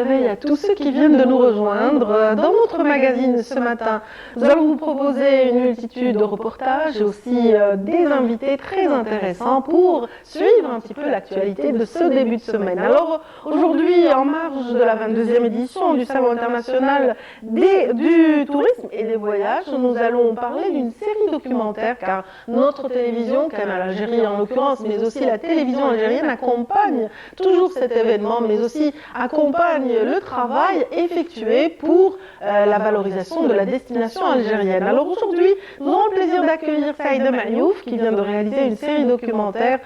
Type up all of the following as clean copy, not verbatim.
réveil à tous ceux qui viennent de nous rejoindre. Dans notre magazine ce matin, nous allons vous proposer une multitude de reportages et aussi des invités très intéressants pour suivre un petit peu l'actualité de ce début de semaine. Alors aujourd'hui, en marge de la 22e édition du Salon international du tourisme et des voyages, nous allons parler d'une série documentaire car notre télévision, Canal Algérie en l'occurrence, mais aussi la télévision algérienne accompagne toujours cet événement, mais aussi accompagne le travail effectué pour la valorisation de la destination algérienne. Alors aujourd'hui, nous aurons le plaisir d'accueillir Saïda Mayouf qui vient de réaliser une série documentaire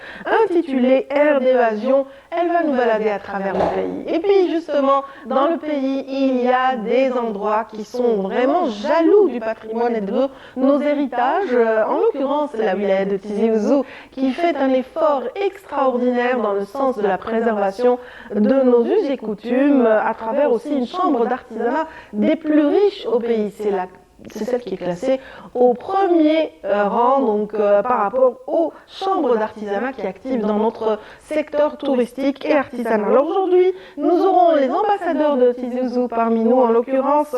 intitulée Air d'évasion. Elle va nous balader à travers le pays. Et puis justement, dans le pays, il y a des endroits qui sont vraiment jaloux du patrimoine et de nos héritages. En l'occurrence, la wilaya de Tizi Ouzou qui fait un effort extraordinaire dans le sens de la préservation de nos us et coutumes à travers aussi une chambre d'artisanat des plus riches au pays. C'est celle qui est classée au premier rang donc, par rapport aux chambres d'artisanat qui activent dans notre secteur touristique et artisanal. Alors aujourd'hui, nous aurons les ambassadeurs de Tizi Ouzou parmi nous, en l'occurrence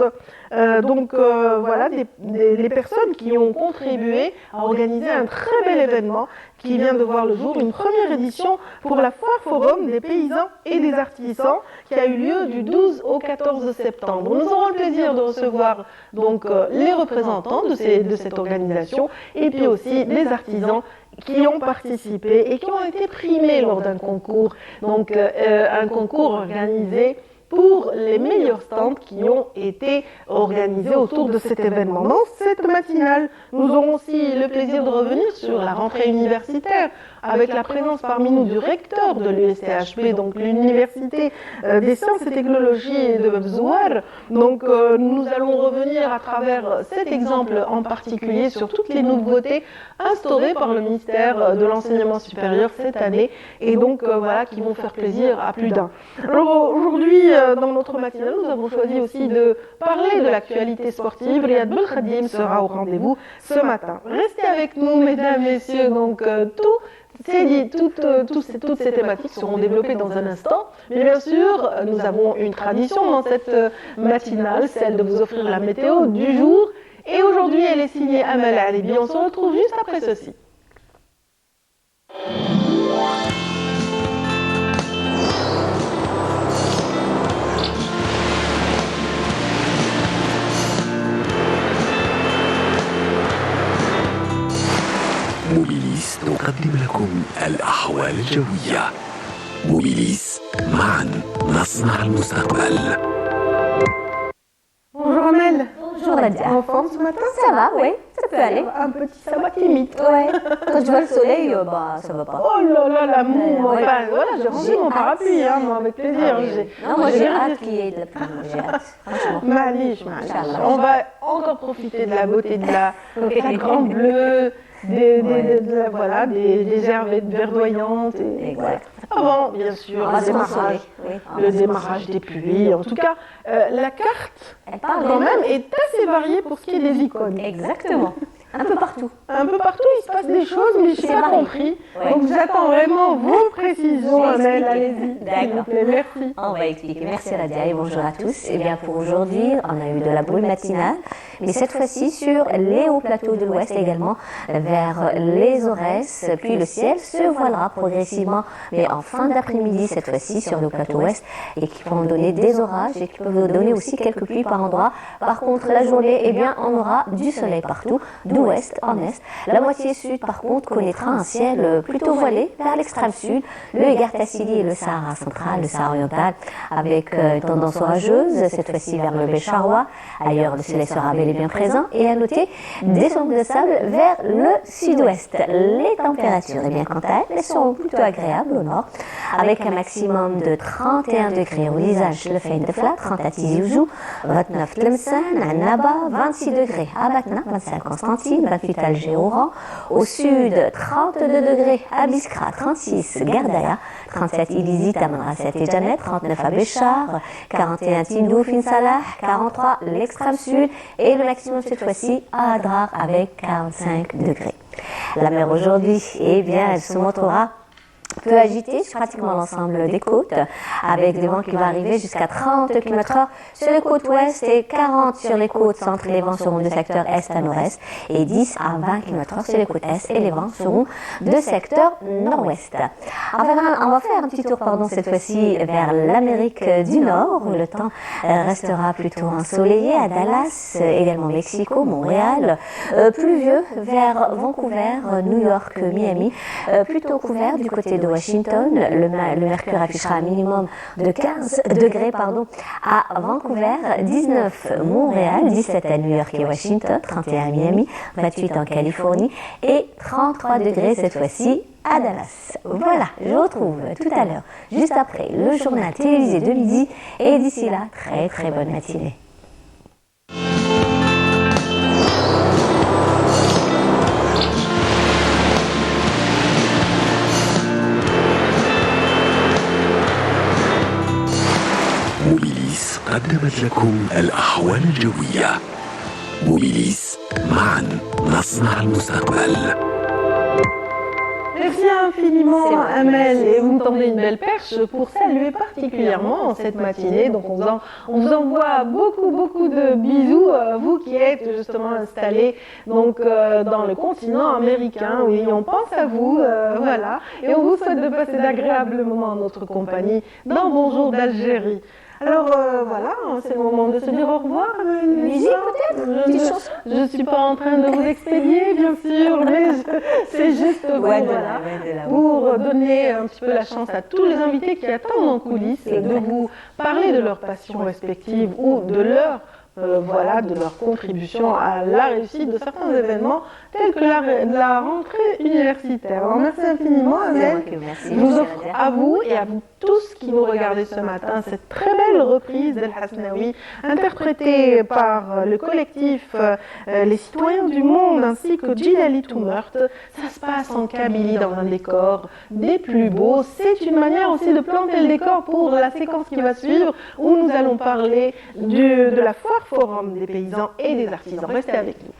voilà, des personnes qui ont contribué à organiser un très bel événement qui vient de voir le jour, une première édition pour la Foire Forum des paysans et des artisans qui a eu lieu du 12 au 14 septembre. Nous aurons le plaisir de recevoir donc les représentants de cette organisation et puis aussi les artisans qui ont participé et qui ont été primés lors d'un concours, donc un concours organisé pour les meilleurs stands qui ont été organisés autour de cet événement. Dans cette matinale, nous aurons aussi le plaisir de revenir sur la rentrée universitaire avec la présence parmi nous du recteur de l'USTHB, donc l'Université des sciences et technologies de Zouar. Donc nous allons revenir à travers cet exemple en particulier sur toutes les nouveautés instaurées par le ministère de l'Enseignement supérieur cette année et donc voilà, qui vont faire plaisir à plus d'un. Alors aujourd'hui, dans notre matinale, nous avons choisi aussi de parler de l'actualité sportive. Riyad Belkhadim sera au rendez-vous ce matin. Restez avec nous, mesdames, messieurs, donc toutes ces thématiques seront développées dans un instant. Mais bien sûr, nous avons une tradition dans cette matinale, celle de vous offrir la météo du jour. Et aujourd'hui, elle est signée Amal Alibi. On se retrouve juste après ceci. موبيليس تقدم لكم الأحوال الجوية. موبيليس، معا نصنع المستقبل. Bonjour Amel. Bonjour Nadia. En forme ce matin? Ça va, oui, ça peut aller. Un petit sabbat timide. Ouais. Quand je vois le soleil, ça va pas. Oh là là, l'amour. Ouais. Enfin, voilà, j'ai rendu mon parapluie, hein, moi, avec plaisir. Ah, oui. Non, moi j'ai hâte qu'il y ait de la pluie. J'ai hâte. Franchement. Malish. On va encore profiter de la beauté de la grande bleue, des herbes verdoyantes. Exact. Avant, bien sûr, On va se consoler. Oui. le démarrage des pluies. En tout cas, la carte, Elle parle quand même, est assez variée pour ce qui est des icônes. Exactement. Un peu partout. Un peu partout, il se passe des choses, mais je n'ai C'est pas varié. compris. Ouais. Donc, j'attends vraiment vos précisions, Je vais Amel. expliquer. Allez-y, s'il vous D'accord. plaît. Merci. On va expliquer. Merci Nadia et bonjour à tous. Eh bien pour aujourd'hui, on a eu de la brume matinale, mais cette fois-ci sur les hauts plateaux de l'Ouest également, vers les Aurès. Puis le ciel se voilera progressivement, mais en fin d'après-midi cette fois-ci sur le plateau Ouest, et qui vont donner des orages et qui peuvent donner aussi quelques pluies par endroit. Par contre, la journée, eh bien, on aura du soleil partout, d'ouest en est. La moitié sud, par contre, connaîtra un ciel plutôt voilé vers l'extrême sud, le Egartassili et le Sahara central, le Sahara oriental, avec tendance orageuse, cette fois-ci vers le Bécharoua. Ailleurs, le soleil sera bel et bien présent. Et à noter, des ondes de sable vers le sud-ouest. Les températures, eh bien, quant à elles seront plutôt agréables au nord, avec un maximum de 31 degrés au Lisage, le Fein de Flat, 30 à Tizi Ouzou, 29 Tlemcen, à Naba, 26 degrés à Batna, 25 Constantine, 28 à Alger Oran, au sud 32 degrés à Biskra, 36 Gardaya, 37 Ilizi, Tamanrasset et Janet, 39 à Béchar, 41 Tindou, Fin Salah, 43 l'extrême sud et le maximum cette fois-ci à Adrar avec 45 degrés. La mer aujourd'hui, eh bien, elle se montrera peu agité sur pratiquement l'ensemble des côtes, avec des vents qui vont arriver jusqu'à 30 km/h sur les côtes ouest et 40 sur les côtes centre. Les vents seront de secteur est à nord-est et 10 à 20 km/h sur les côtes est et les vents seront de secteur nord-ouest. On va faire un petit tour cette fois-ci vers l'Amérique du Nord où le temps restera plutôt ensoleillé à Dallas, également Mexico, Montréal, pluvieux vers Vancouver, New York, Miami, plutôt couvert du côté de Washington. Le mercure affichera un minimum de 15 degrés à Vancouver, 19 Montréal, 17 à New York et Washington, 31 à Miami, 28 en Californie et 33 degrés cette fois-ci à Dallas. Voilà, je vous retrouve tout à l'heure, juste après le journal télévisé de midi et d'ici là, très très bonne matinée. موبيليس قدمت لكم الأحوال الجوية. موبيليس معا نصنع المستقبل. Merci infiniment Amel et vous me tendez une belle perche pour saluer particulièrement cette matinée. Donc on vous envoie beaucoup de bisous, vous qui êtes justement installés donc dans le continent américain. Oui, on pense à vous, voilà, et on vous souhaite de passer d'agréables moments en notre compagnie dans Bonjour d'Algérie. Alors voilà, c'est le moment de se dire au revoir. Musique peut-être? Je ne suis pas en train de vous expédier, bien sûr, mais c'est juste pour donner un petit peu la chance à tous les invités qui attendent en coulisses de vous parler de leurs passions respectives ou de leur de leur contribution à la réussite de certains événements tels que la rentrée universitaire. Alors merci infiniment Amel. Je vous offre à vous et à vous tous qui nous regardez ce matin cette très belle reprise d'El Hasnaoui interprétée par le collectif Les Citoyens du Monde ainsi que Djilali Toumert. Ça se passe en Kabylie dans un décor des plus beaux. C'est une manière aussi de planter le décor pour la séquence qui va suivre où nous allons parler de la foire forum des paysans et des artisans. Restez avec nous.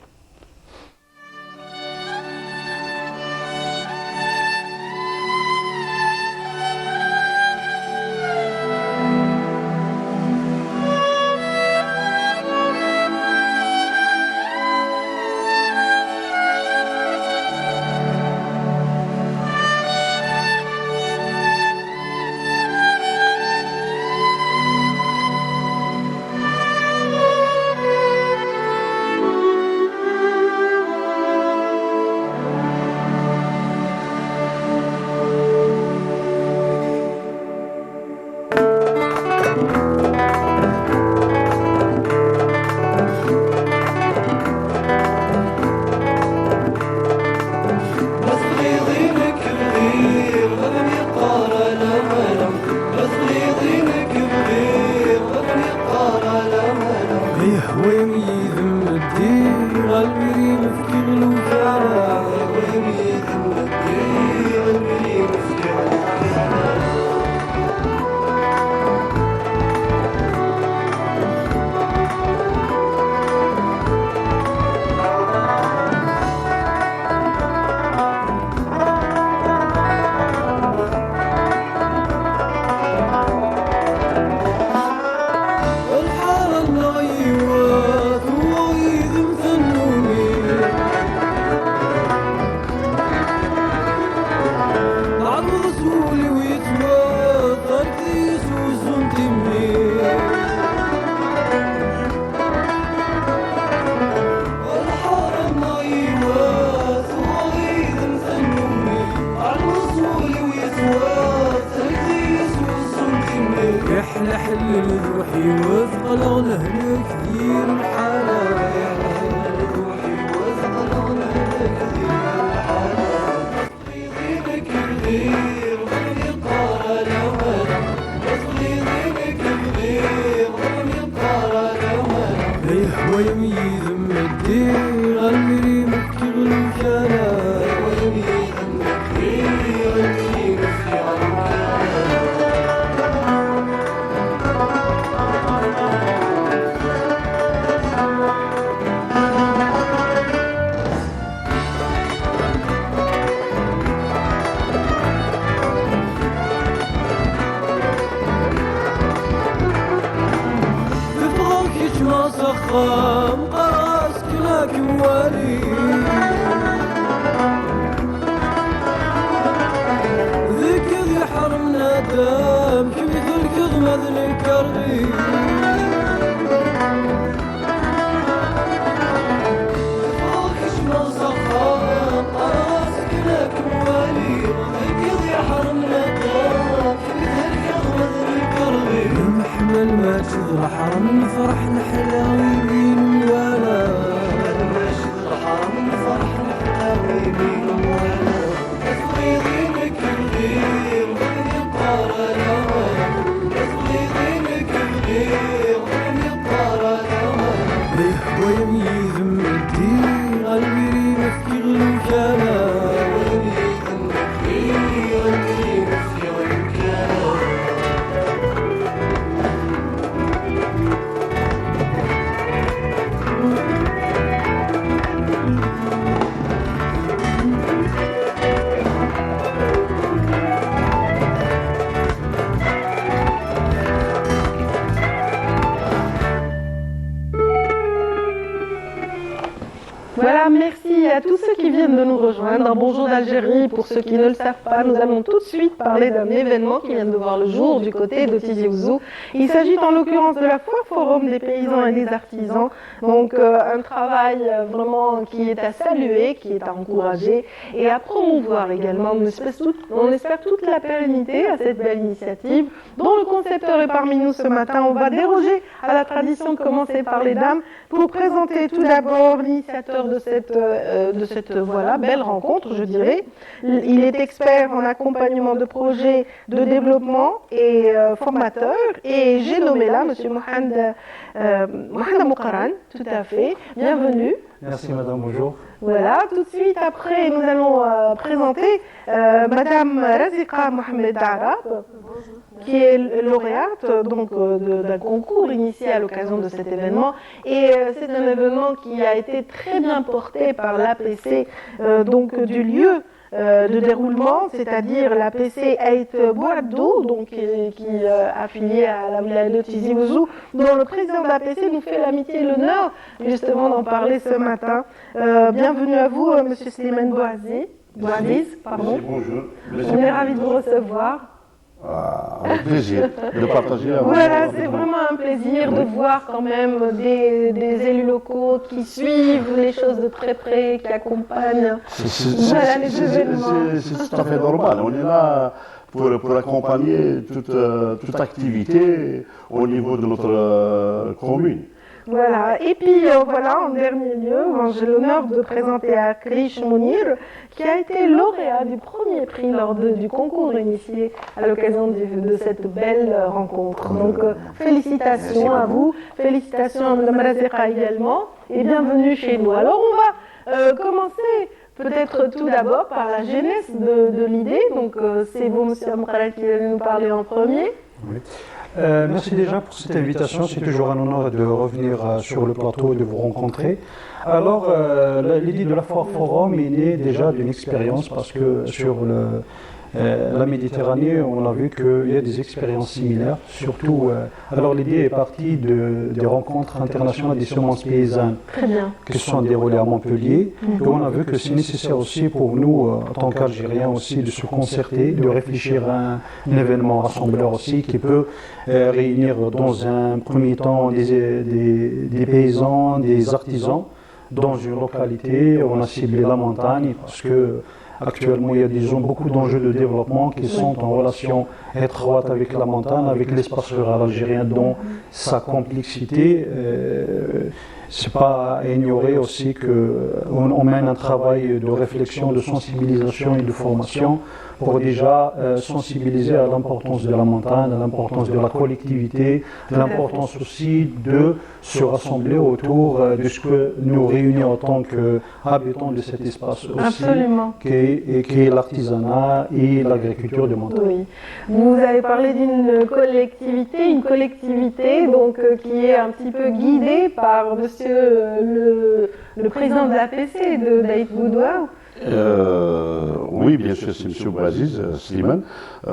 خام قراس كناك موالي ذيك ذي حرمنا دام كمثل كظمة ذي الكرغي فوقش مصخام قراس كناك موالي ذيك ذي حرمنا دام كمثل كظمة ذي الكرغي محمل ما تشذر حرم فرح نحلاوي بين ولا ما تشذر حرم فرح نحلاوي بين ولا تفريضينك الغير ومن يطار الهوى تفريضينك الغير ومن يطار الهوى بيه ويميز من الدين قلبي نفكي غلوكانا ويميز من الدين قلبي نفكي غلوكانا Voilà, merci à tous ceux qui viennent de nous rejoindre. Bonjour d'Algérie, pour ceux qui ne le savent pas, nous allons tout de suite parler d'un événement qui vient de voir le jour du côté de Tizi Ouzou. Il s'agit en l'occurrence de la Foire Forum des paysans et des artisans. Donc un travail vraiment qui est à saluer, qui est à encourager et à promouvoir également. On espère toute la pérennité à cette belle initiative dont le concepteur est parmi nous ce matin. On va déroger à la tradition de commencer par les dames pour présenter tout d'abord l'initiateur de cette voilà, belle rencontre, je dirais. Il est expert en accompagnement de projets de développement et formateur. Et j'ai nommé là M. Mohamed Moukaran, tout à fait. Bienvenue. Merci madame, bonjour. Voilà, tout de suite après, nous allons présenter Madame Razika Mohamed Arab, qui est lauréate donc d'un concours initié à l'occasion de cet événement. Et c'est un événement qui a été très bien porté par l'APC donc du lieu de déroulement, c'est-à-dire l'APC Ait Boadou, donc qui est affilié à la wilaya de Tizi Ouzou, dont le président de l'APC nous fait l'amitié et l'honneur justement d'en parler ce matin. Bienvenue à vous, Monsieur Slimane Bouaziz, pardon. Bonjour. On est ravis de vous recevoir. Avec plaisir de partager avec Voilà, c'est vraiment un plaisir de voir quand même des élus locaux qui suivent les choses de très près, qui accompagnent voilà, les événements. C'est tout à fait normal. On est là pour accompagner toute activité au niveau de notre commune. Voilà, et puis voilà, en dernier lieu, j'ai l'honneur de présenter Akrish Mounir, qui a été lauréat du premier prix lors du concours initié à l'occasion de cette belle rencontre. Donc félicitations à vous, félicitations à Mme Razika également, et bienvenue chez nous. Alors on va commencer peut-être tout d'abord par la genèse de l'idée. Donc c'est vous, M. Moukaran, qui allez nous parler en premier. Oui. Merci déjà pour cette invitation. C'est toujours un honneur de revenir sur le plateau et de vous rencontrer. Alors, l'idée de la Foire Forum est née déjà d'une expérience parce que sur la Méditerranée, on a vu qu'il y a des expériences similaires. Surtout, alors l'idée est partie des rencontres internationales des semences paysannes qui se sont déroulées à Montpellier. Et on a vu que c'est nécessaire aussi pour nous, en tant qu'Algériens aussi, de se concerter, de réfléchir à un événement rassembleur aussi qui peut réunir dans un premier temps des paysans, des artisans dans une localité. On a ciblé la montagne parce que actuellement, il y a beaucoup d'enjeux de développement qui sont en relation étroite avec la montagne, avec l'espace rural algérien, dont sa complexité. C'est pas à ignorer aussi qu'on mène un travail de réflexion, de sensibilisation et de formation pour déjà sensibiliser à l'importance de la montagne, à l'importance de la collectivité, à l'importance aussi de se rassembler autour de ce que nous réunit en tant qu'habitants de cet espace aussi, qui est l'artisanat et l'agriculture de montagne. Oui. Vous avez parlé d'une collectivité, donc, qui est un petit peu guidée par monsieur le président de l'APC, de Daït Boudouaou. Oui, Oui, bien sûr, c'est M. Bouaziz Slimane,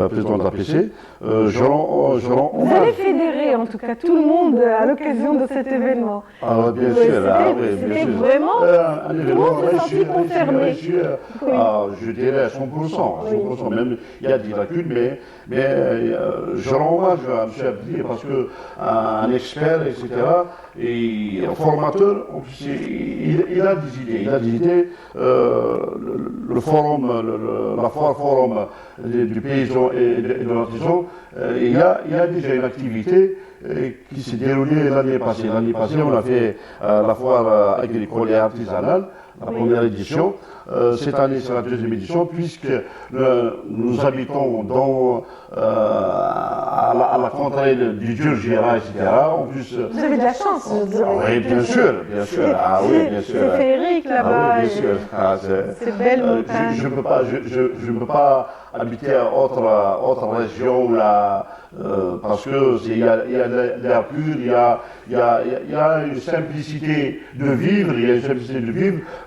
président de l'APC. Je rends Vous hommage. allez fédérer en tout cas tout le monde à l'occasion de cet événement. Ah, bien Oui, sûr, c'était bien sûr. vraiment, Un tout le événement monde s'est senti concerné. réussi, Oui. je dirais à 100%. Même, il y a des lacunes, mais je rends hommage à M. Abdi parce que un expert, etc., et un formateur, en plus, il a des idées. Le forum, la foire forum du paysan et de l'artisan, il y a déjà une activité qui s'est déroulée l'année passée. L'année passée, on a fait la foire agricole et artisanale, la première édition. Cette année, c'est la deuxième édition, puisque nous habitons à la contraire du Djurgéra, etc. En plus, Vous avez de la chance, je dirais. oui, bien sûr. Ah oui, bien sûr. C'est féerique là-bas. Ah oui, bien sûr. C'est belle montagne. Je ne peux pas habiter à autre région là, parce que il y a l'air pur, il y a une simplicité de vivre,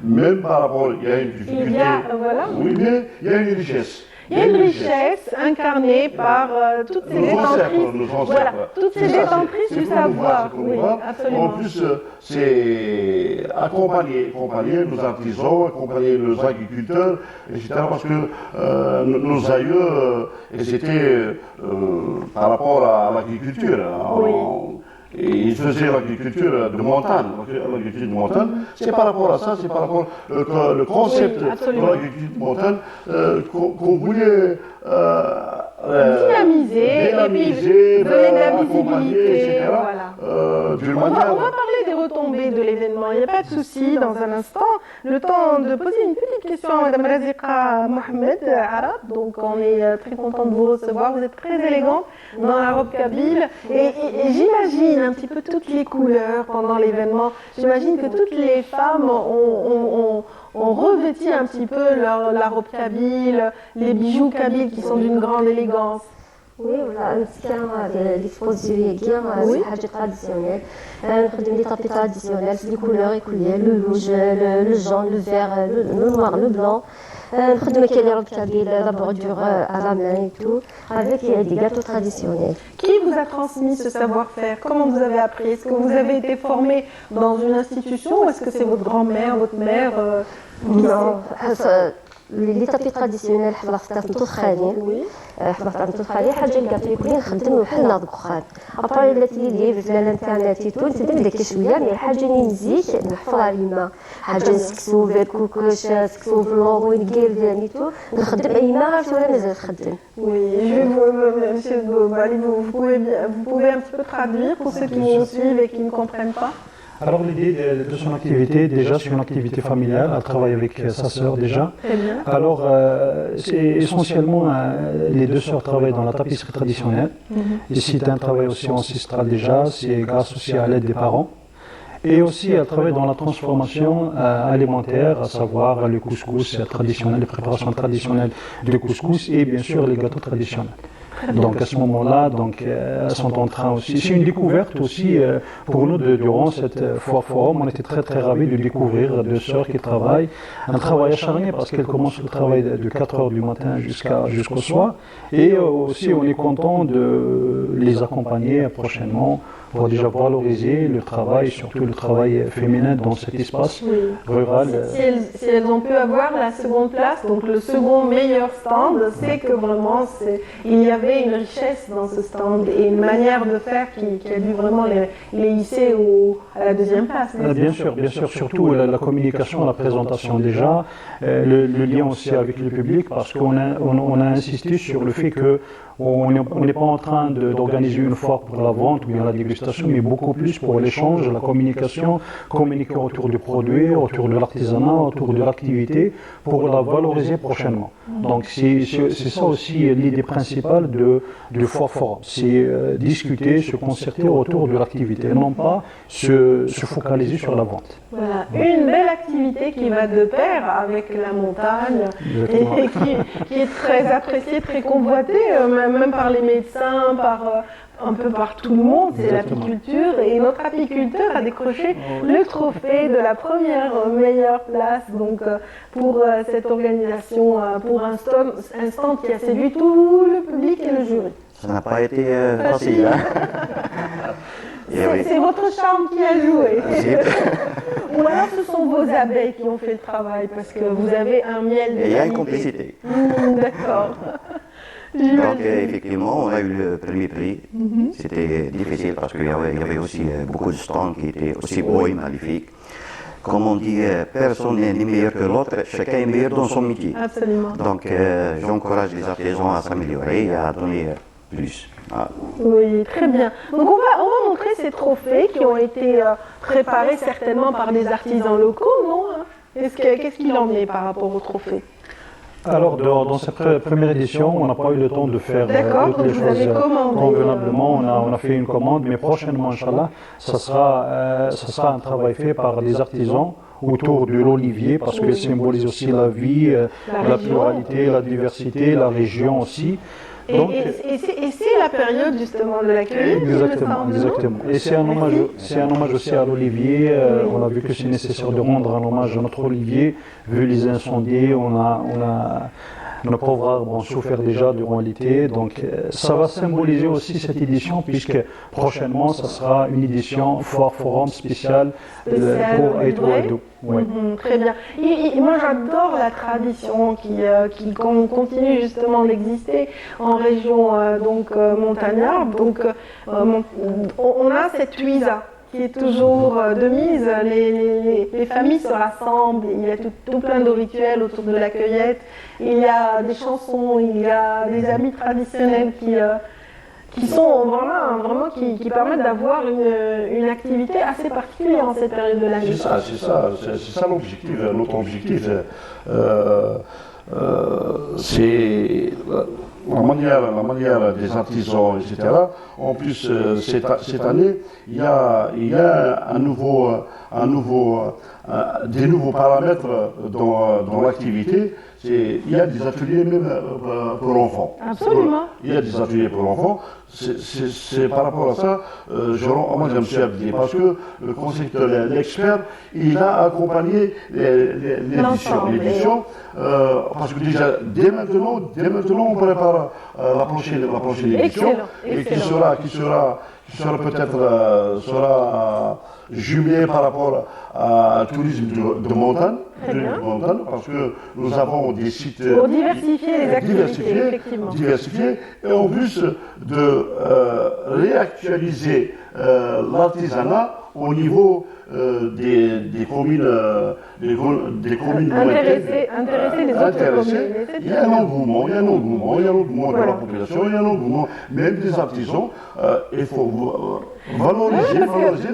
même par rapport, il y a une difficulté. Voilà. Oui, mais il y a une richesse. Il y a une richesse incarnée par toutes ces détentrices. Voilà, toutes ces détentrices du savoir. Oui, absolument. En plus, c'est accompagner nos artisans, accompagner nos agriculteurs, etc. Parce que nos aïeux, c'était par rapport à l'agriculture. Et ils faisaient l'agriculture de montagne. L'agriculture de montagne, c'est par rapport à ça, c'est par rapport le concept de l'agriculture de montagne qu'on voulait dynamiser, et puis donner de la visibilité. etc. Voilà. D'une On va manière. parler des retombées de l'événement, il n'y a pas de souci dans un instant. Le temps de poser une petite question à Mme Razika Mohamed Arab. Donc on est très content de vous recevoir. Vous êtes très élégante dans la robe kabyle. Et j'imagine un petit peu toutes les couleurs pendant l'événement. J'imagine que toutes les femmes ont revêti un petit peu la robe kabyle, les bijoux kabyles qui sont d'une grande élégance. وي ولا كان ليكسبوزيسيون كيا سي حاجه تراديسيونيل نخدم لي طابي تراديسيونيل لي كولور كليا لو لوج لو جون لو فير لو نوار لو بلون نخدم كاين لي روب كابيل لا بوردور à la main et tout avec des gâteaux traditionnels. Qui vous a transmis ce savoir-faire? Comment vous avez appris? Est-ce que vous avez été formé dans une institution ou est-ce que c'est votre grand-mère, votre mère Non, لي طابي تراديسيونيل حفظت عند خالي حفظت عند خالي حاجه الكافي كلي نخدم بحال ناض بخار ابري بلاتي لي ليفز لا الانترنت تو نتبدا داك شويه مي حاجه اللي نزيد نحفظ عليها حاجه نسكسو في كوكوش سكسو في لوغ ونقير داني تو نخدم اي ما عرفت ولا مازال نخدم. Oui, Monsieur Bali, vous pouvez un petit peu traduire pour ceux qui nous suivent et qui ne comprennent pas? Alors l'idée de son activité, déjà c'est une activité familiale, elle travaille avec sa sœur déjà. Très bien. Alors c'est essentiellement, les deux sœurs travaillent dans la tapisserie traditionnelle. Ici c'est un travail aussi ancestral déjà, c'est grâce aussi à l'aide des parents. Et aussi elle travaille dans la transformation alimentaire, à savoir le couscous traditionnel, les préparations traditionnelles du couscous et bien sûr les gâteaux traditionnels. Donc à ce moment-là, elles sont en train aussi. C'est une découverte aussi pour nous durant cette forum. On était très très ravis de découvrir deux sœurs qui travaillent un travail acharné parce qu'elles commencent le travail de 4 heures du matin jusqu'au soir. Et aussi on est content de les accompagner prochainement pour déjà valoriser le travail, surtout le travail féminin dans cet espace rural. Si elles ont pu avoir la seconde place, donc le second meilleur stand, c'est que vraiment il y avait une richesse dans ce stand et une manière de faire qui a dû vraiment les hisser à la deuxième place. Bien sûr, surtout la communication, la présentation déjà, le lien aussi avec le public parce qu'on a insisté sur le fait que on n'est pas en train d'organiser une foire pour la vente ou bien la dégustation, mais beaucoup plus pour l'échange, la communication, communiquer autour du produit, autour de l'artisanat, autour de l'activité, pour la valoriser prochainement. Donc c'est ça aussi l'idée principale du Foire Forum, c'est discuter, se concerter autour de l'activité, non pas se focaliser sur la vente. Voilà, une belle activité qui va de pair avec la montagne et qui est très appréciée, très convoitée, même par les médecins, un peu par tout le monde, c'est l'apiculture. Et notre apiculteur a décroché le trophée de la première meilleure place donc, pour cette organisation, pour un stand qui a séduit tout le public et le jury. Ça n'a pas été facile. Hein. C'est votre charme qui a joué. Ou alors ce sont vos abeilles qui ont fait le travail parce que vous avez un miel de Et il y a une qualité. complicité. D'accord. Donc effectivement, on a eu le premier prix. C'était difficile parce qu'il y avait aussi beaucoup de stands qui étaient aussi beaux et magnifiques. Comme on dit, personne n'est meilleur que l'autre, chacun est meilleur dans son métier. Absolument. Donc j'encourage les artisans à s'améliorer et à donner plus. Ah. Oui, très bien. Donc on va montrer ces trophées qui ont été préparés certainement par des artisans locaux, non? Qu'est-ce qu'il en est par rapport aux trophées? Alors, dans cette première édition, on n'a pas eu le temps de faire toutes les choses convenablement. On a fait une commande, mais prochainement, Inch'Allah, ça sera un travail fait par des artisans autour de l'olivier, parce qu'il symbolise aussi la vie, la pluralité, la diversité, la région aussi. Donc, et c'est la période justement de la cueillette. Exactement. Et c'est un hommage aussi à l'olivier. On a vu que c'est nécessaire de rendre un hommage à notre olivier, vu les incendies. Nos pauvres arbres ont souffert déjà durant l'été. Donc ça va symboliser aussi cette édition, puisque prochainement, ça sera une édition forum spéciale pour Aïtou. Ouais. Très bien. Moi, j'adore la tradition qui continue justement d'exister en région montagnarde. Donc, on a cette huiza qui est toujours de mise. Les familles se rassemblent, il y a tout plein de rituels autour de la cueillette. Il y a des chansons, il y a des habits traditionnels qui sont vraiment qui permettent d'avoir une activité assez particulière en cette période de l'année. C'est ça l'objectif. Notre objectif, c'est la manière des artisans, etc. En plus, cette année, il y a des nouveaux paramètres dans l'activité. Il y a des ateliers même pour l'enfant. Absolument. Il y a des ateliers pour l'enfant. C'est par rapport à ça, je rends hommage à M. Abdi, parce que le concepteur, l'expert, il a accompagné l'édition. Parce que déjà, dès maintenant, on prépare la prochaine édition, et qui sera peut-être jumelée par rapport à tourisme de montagne, parce que nous avons des sites pour diversifier les activités, diversifiés, et en plus de réactualiser l'artisanat au niveau des communes intéresser les autres communes. Il y a un engouement de la population, il y a un engouement même des artisans. Il faut valoriser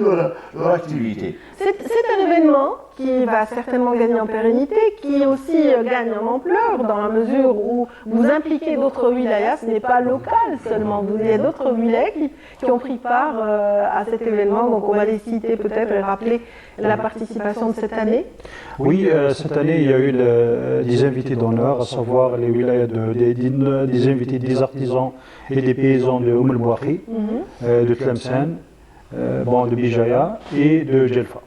leur activité. C'est un événement qui va certainement gagner en pérennité, qui aussi gagne en ampleur dans la mesure où vous impliquez d'autres wilayas, ce n'est pas local seulement, il y a d'autres wilayas qui ont pris part à cet événement, donc on va les citer peut-être et rappeler la participation de cette année. Oui, cette année il y a eu des invités d'honneur, à savoir les wilayas des invités des artisans et des paysans de Oum el-Bouakhi, de Tlemcen, de Bijaya et de Djelfa.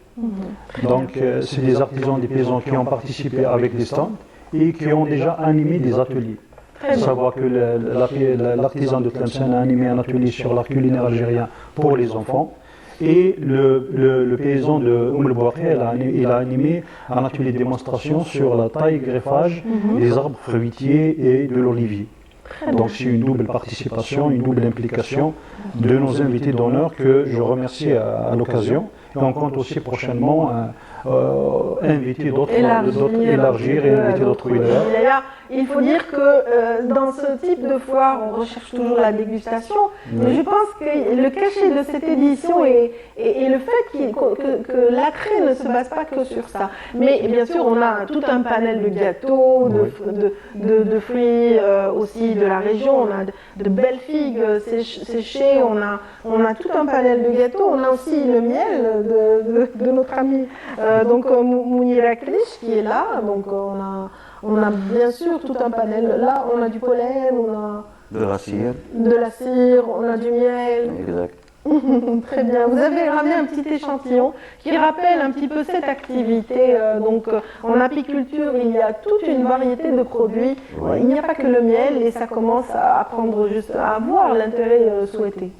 Donc c'est des artisans, des paysans qui ont participé avec des stands et qui ont déjà animé des ateliers. Il faut savoir que l'artisan de Tlemcen a animé un atelier sur l'art culinaire algérien pour les enfants. Et le paysan de Oum el-Bouakhi, il a animé un atelier de démonstration sur la taille greffage des arbres fruitiers et de l'olivier. Donc c'est une double participation, une double implication de nos invités d'honneur que je remercie à l'occasion. Et on compte aussi prochainement inviter d'autres, élargir et inviter d'autres wilayas. Il faut dire que dans ce type de foire, on recherche toujours la dégustation, mais je pense que le cachet de cette édition et le fait que l'attrait ne se base pas que sur ça. Mais bien sûr, on a tout un panel de gâteaux, de fruits aussi de la région, on a de belles figues séchées, on a tout un panel de gâteaux, on a aussi le miel de notre ami Mounira Klish qui est là, donc on a bien sûr tout un panel. Là, on a du pollen, de la cire. De la cire, on a du miel. Exact. Très bien. Vous avez ramené un petit échantillon qui rappelle un petit peu cette activité. En apiculture, il y a toute une variété de produits. Oui. Il n'y a pas que le miel et ça commence à prendre juste à avoir l'intérêt souhaité.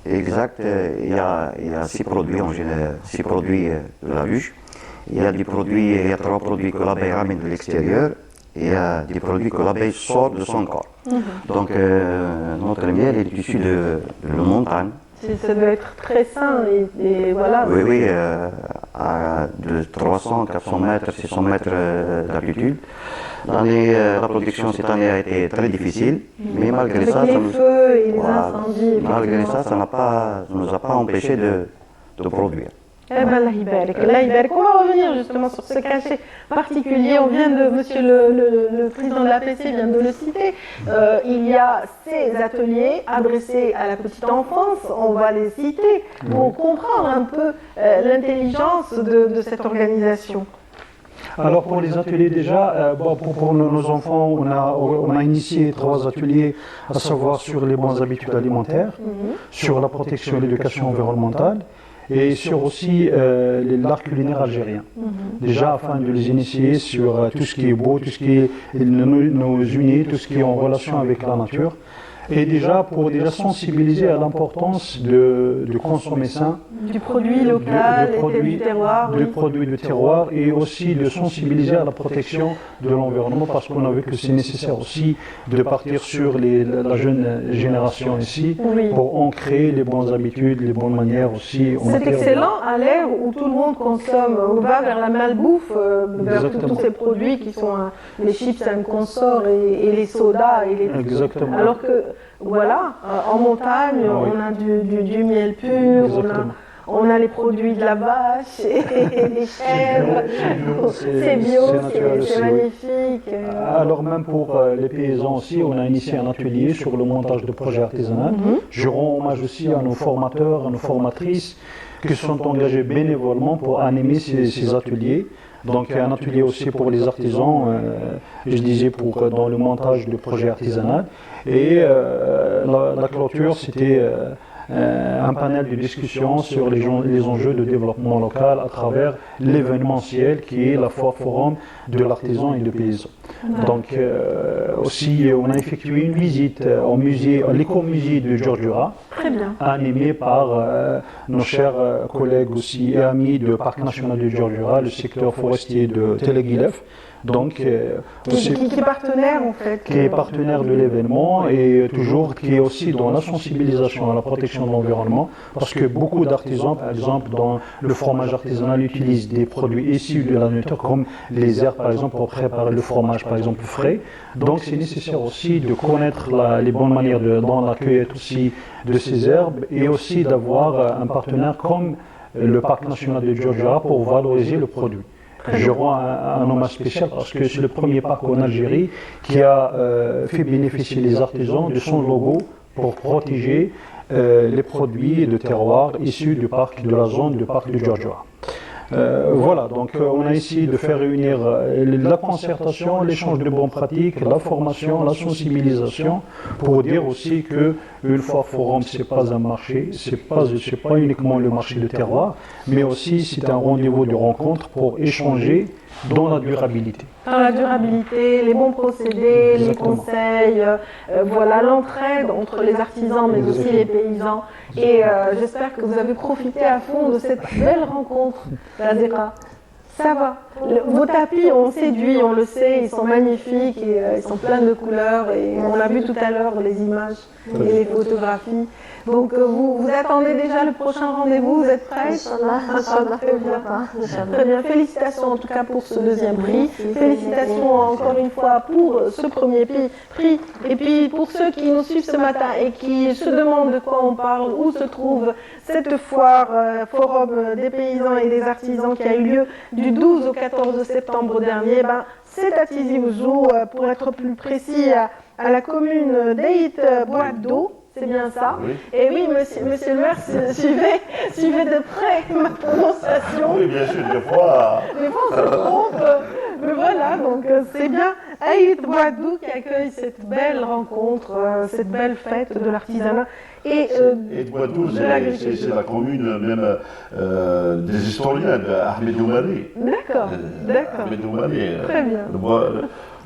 Exact. Il y a 6 produits en général, 6 produits de la ruche. Il y a 3 produits que l'abeille ramène de l'extérieur. Et il y a des produits que l'abeille sort de son corps. Donc notre miel est issu de la montagne. Ça doit être très sain et voilà. Oui, à de 300, 400 mètres, 600 mètres d'altitude. La production cette année a été très difficile, mais malgré Avec ça, les feux et les incendies. malgré effectivement. ça, ça nous a pas empêché de produire. Eh ben, Allah Ibarak, Allah Ibarak. On va revenir justement sur ce cachet particulier. On vient de, monsieur le président de l'APC vient de le citer. Il y a ces ateliers adressés à la petite enfance. On va les citer pour comprendre un peu l'intelligence de cette organisation. Alors pour les ateliers déjà, pour nos enfants, on a initié 3 ateliers, à savoir sur les bonnes habitudes alimentaires, sur la protection et l'éducation environnementale, et sur aussi l'art culinaire algérien. Déjà afin de les initier sur tout ce qui est beau, tout ce qui nous unit, tout ce qui est en relation avec la nature. Et déjà pour sensibiliser à l'importance de consommer sain, Du produit local, du terroir. de produits de terroir, et aussi de sensibiliser à la protection de l'environnement, parce qu'on a vu que c'est nécessaire aussi de partir sur la jeune génération ici Oui. pour ancrer les bonnes habitudes, les bonnes manières aussi. en C'est matière de- excellent à l'ère où tout le monde consomme, on va vers la malbouffe, vers Exactement. tous ces produits qui sont les chips and consort et les sodas et les Exactement. Alors que voilà, en montagne, Oui. on a du miel pur, Exactement. on a les produits de la vache et des chèvres. C'est bio, c'est naturel aussi, c'est oui. magnifique. Alors même pour les paysans aussi, on a initié un atelier sur le montage de projets artisanaux. Je rends hommage aussi à nos formateurs, à nos formatrices qui se sont engagés bénévolement pour animer ces ateliers. Donc un atelier aussi pour les artisans, je disais dans le montage de projets artisanaux. Et la clôture, c'était un panel de discussion sur les enjeux de développement local à travers l'événementiel qui est la foire forum de l'artisan et du paysan. Donc aussi on a effectué une visite au musée, à l'écomusée de Djurdjura, Très bien. animé par nos chers collègues aussi et amis du Parc national de Djurdjura, le secteur forestier de Teleguilef. Donc, Qui est partenaire en fait. qui est partenaire de l'événement et toujours qui est aussi dans la sensibilisation à la protection de l'environnement, parce que beaucoup d'artisans, par exemple, dans le fromage artisanal, utilisent des produits issus de la nature, comme les herbes, par exemple, pour préparer le fromage, par exemple, frais. Donc, c'est nécessaire aussi de connaître les bonnes manières dans la cueillette aussi de ces herbes, et aussi d'avoir un partenaire comme le Parc national de Djurdjura pour valoriser le produit. Je rends un hommage spécial parce que c'est le premier parc en Algérie qui a fait bénéficier les artisans de son logo pour protéger les produits de terroir issus du parc, de la zone du parc de Djurdjura. Voilà, donc on a essayé de faire réunir la concertation, l'échange de bonnes pratiques, la formation, la sensibilisation, pour dire aussi que une foire forum, c'est pas un marché, c'est pas uniquement le marché de terroir, mais aussi c'est un rendez-vous de rencontre pour échanger dans la durabilité. Par la durabilité, les bons procédés, Exactement. les conseils, voilà l'entraide entre les artisans mais aussi les paysans. Et j'espère que vous avez profité à fond de cette belle rencontre, Razira. Ça va. Vos tapis ont séduit, on le sait, ils sont magnifiques et ils sont pleins de couleurs. Et on a vu tout à l'heure les images et les photographies. Donc vous attendez déjà le prochain rendez-vous, vous êtes prêts? Inch'Allah, Très bien. Très bien, félicitations en tout cas pour ce deuxième prix. Félicitations encore une fois pour ce premier prix. Et puis pour ceux qui nous suivent ce matin et qui se demandent de quoi on parle, où se trouve cette foire Forum des paysans et des artisans qui a eu lieu du 12 au 14 septembre dernier, c'est à Tizi Ouzou, pour être plus précis, à la commune d'Aït Boîte d'eau. C'est bien ça. Oui. Et oui, monsieur le maire, suivez de près ma prononciation. Oui, bien sûr, des fois. Des fois, on se trompe. Mais voilà, donc c'est bien. Aït Boadou qui accueille cette belle rencontre, cette belle fête de l'artisanat et Boadou, de l'agriculture. c'est la commune même des historiens d'Ahmed Oumari. D'accord, d'accord. Ahmed Oumari, Très bien.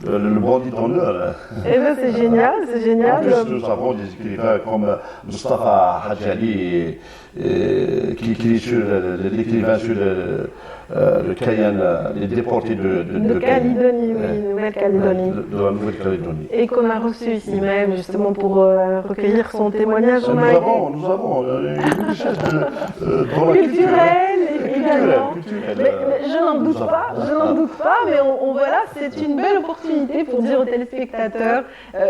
le bandit d'honneur. Eh bien, c'est génial, c'est En génial. plus, nous avons des écrivains comme Mustafa Hadjali, qui écrit sur l'écrivain sur le Cayenne, les déportés De Calédonie, oui, Nouvelle-Calédonie. de la Nouvelle-Calédonie. Et qu'on a reçu ici même, justement, pour recueillir son témoignage. Nous avons une richesse dans la culture. Culturelle, également. Culturelle. Mais je n'en doute pas, mais voilà, c'est une belle opportunité pour dire aux téléspectateurs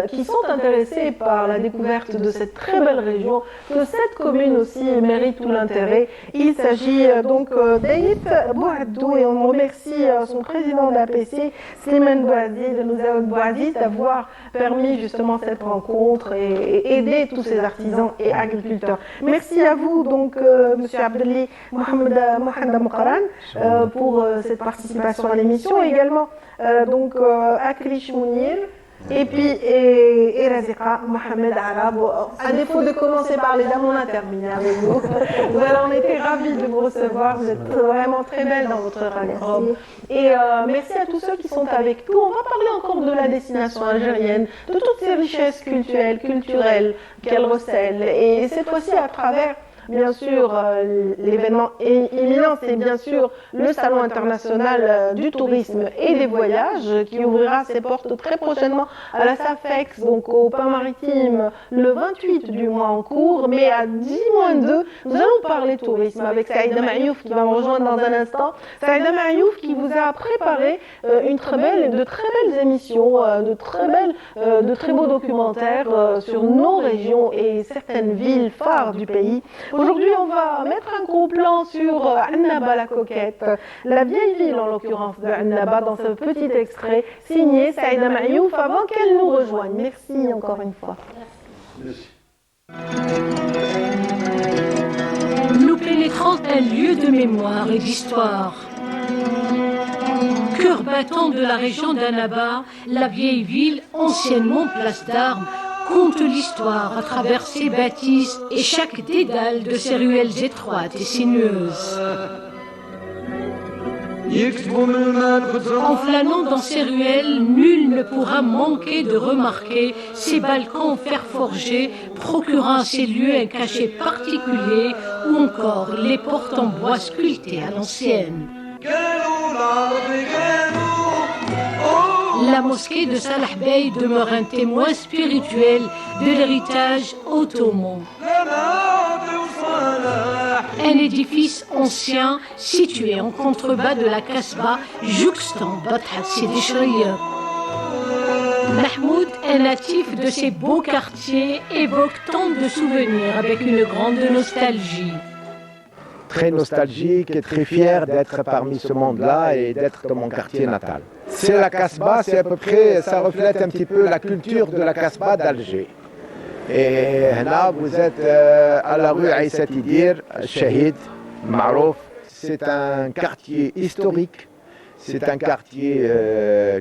qui sont intéressés par la découverte de cette très belle région que cette commune aussi mérite tout l'intérêt. Il s'agit donc d'Aït Boadou et on remercie son président de l'APC, Slimane Bouaziz, Nouzaoud Bouaziz, d'avoir permis justement cette rencontre et aider tous ces artisans et agriculteurs. Merci à vous donc Monsieur Abdelli Mohamed Moukaran pour cette participation à l'émission, et également donc Akrish Mounir et puis et Razika Mohamed Arab. À défaut de commencer par les dames, on a terminé avec vous. Voilà, on était ravis de vous recevoir, vous êtes vraiment très belle dans votre robe. Et merci à tous ceux qui sont avec nous. On va parler encore de la destination algérienne, de toutes ces richesses culturelles qu'elle recèle, et cette fois-ci à travers bien sûr l'événement imminent, c'est bien sûr le Salon international du tourisme et des voyages qui ouvrira ses portes très prochainement à la SAFEX, donc au Pin Maritime, le 28 du mois en cours. Mais à 10-2, nous allons parler tourisme avec Saïda Maïouf qui va me rejoindre dans un instant. Saïda Maïouf qui vous a préparé de très belles émissions, de très beaux documentaires sur nos régions et certaines villes phares du pays. Aujourd'hui, on va mettre un gros plan sur Annaba la coquette, la vieille ville en l'occurrence de Annaba, dans ce petit extrait signé Saïda Maïouf avant qu'elle nous rejoigne. Merci encore une fois. Merci. Nous pénétrons un lieu de mémoire et d'histoire. Cœur battant de la région d'Annaba, la vieille ville, anciennement place d'armes, conte l'histoire à travers ses bâtisses et chaque dédale de ses ruelles étroites et sinueuses. En flânant dans ces ruelles, nul ne pourra manquer de remarquer ces balcons en fer forgé procurant à ces lieux un cachet particulier ou encore les portes en bois sculptées à l'ancienne. La mosquée de Salah Bey demeure un témoin spirituel de l'héritage ottoman. Un édifice ancien situé en contrebas de la Kasbah, jouxtant Bathat Sidi Chriya. Mahmoud, un natif de ces beaux quartiers, évoque tant de souvenirs avec une grande nostalgie. Très nostalgique et très fier d'être parmi ce monde-là et d'être dans mon quartier natal. C'est la Kasbah, c'est à peu près, ça reflète un petit peu la culture de la Kasbah d'Alger. Et là, vous êtes à la rue Aïssa Tidir, Shahid, Marouf. C'est un quartier historique, c'est un quartier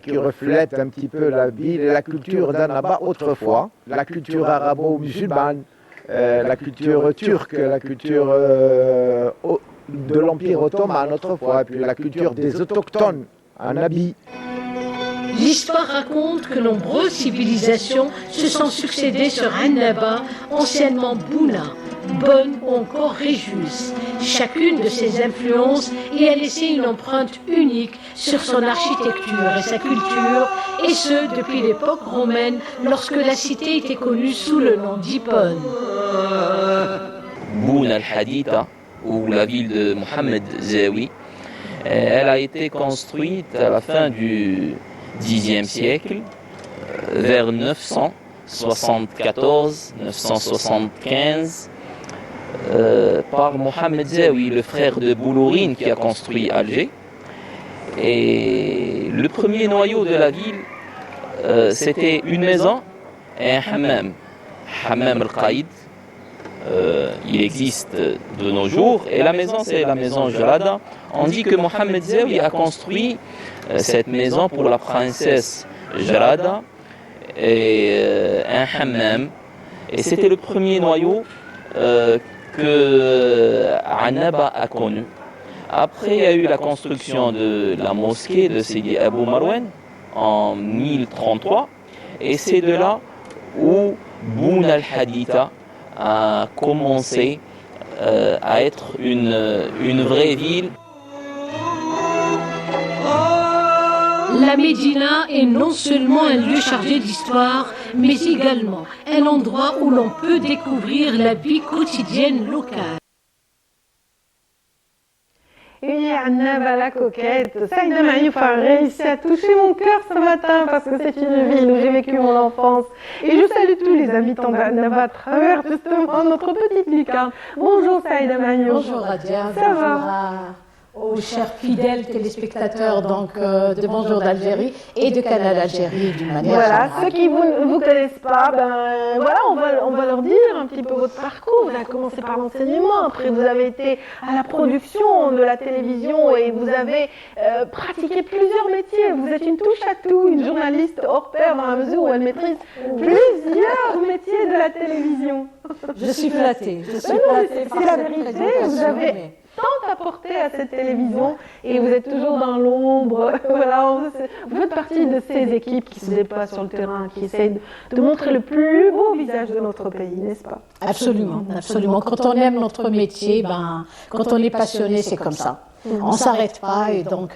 qui reflète un petit peu la ville et la culture d'Annaba autrefois, la culture arabo-musulmane, la culture turque, la culture de l'Empire ottoman autrefois, et puis la culture des autochtones, Annabi. L'histoire raconte que nombreuses civilisations se sont succédées sur Annaba, anciennement Bouna, Bonne ou encore Rejus. Chacune de ces influences y a laissé une empreinte unique sur son architecture et sa culture, et ce depuis l'époque romaine, lorsque la cité était connue sous le nom d'Hippone. Bouna al-Haditha, ou la ville de Mohamed Zawi, elle a été construite à la fin du Xe siècle, vers 974-975, par Mohamed Zawi, le frère de Boulourine qui a construit Alger. Et le premier noyau de la ville, c'était une maison et un hammam, Hammam al-Qaïd. Il existe de nos jours, et la maison, c'est la maison Jalada. On dit que Mohamed Zawi a construit cette maison pour la princesse Jarada et un hammam. Et c'était le premier noyau que Annaba a connu. Après, il y a eu la construction de la mosquée de Sidi Abou Marwan en 1033. Et c'est de là où Bouna al-Haditha a commencé à être une vraie ville. La Médina est non seulement un lieu chargé d'histoire, mais également un endroit où l'on peut découvrir la vie quotidienne locale. Une Annaba la coquette, Saïda Maïouf a réussi à toucher mon cœur ce matin parce que c'est une ville où j'ai vécu mon enfance. Et je salue tous les habitants d'Annaba à travers justement notre petite lucarne. Bonjour Saïda Maïouf. Bonjour Radia, Ça bonjour va aux chers fidèles téléspectateurs de Bonjour d'Algérie et de Canal Algérie d'une manière Voilà, générale. ceux qui ne vous connaissent pas, voilà, on va leur dire un petit peu votre parcours. Vous avez commencé par l'enseignement, après vous avez été à la production de la télévision et vous avez pratiqué plusieurs métiers. Vous êtes une touche à tout, une journaliste hors pair dans la mesure où elle maîtrise plusieurs métiers de la télévision. Je suis flattée, C'est la vérité, vous avez tant apporté à cette télévision et vous êtes toujours dans l'ombre. Voilà, vous faites partie de ces équipes qui se déplacent sur le terrain, qui essayent de montrer le plus beau visage de notre pays, n'est-ce pas? Absolument, absolument. Quand on aime notre métier, quand on est passionné, c'est comme ça. On ne s'arrête pas et donc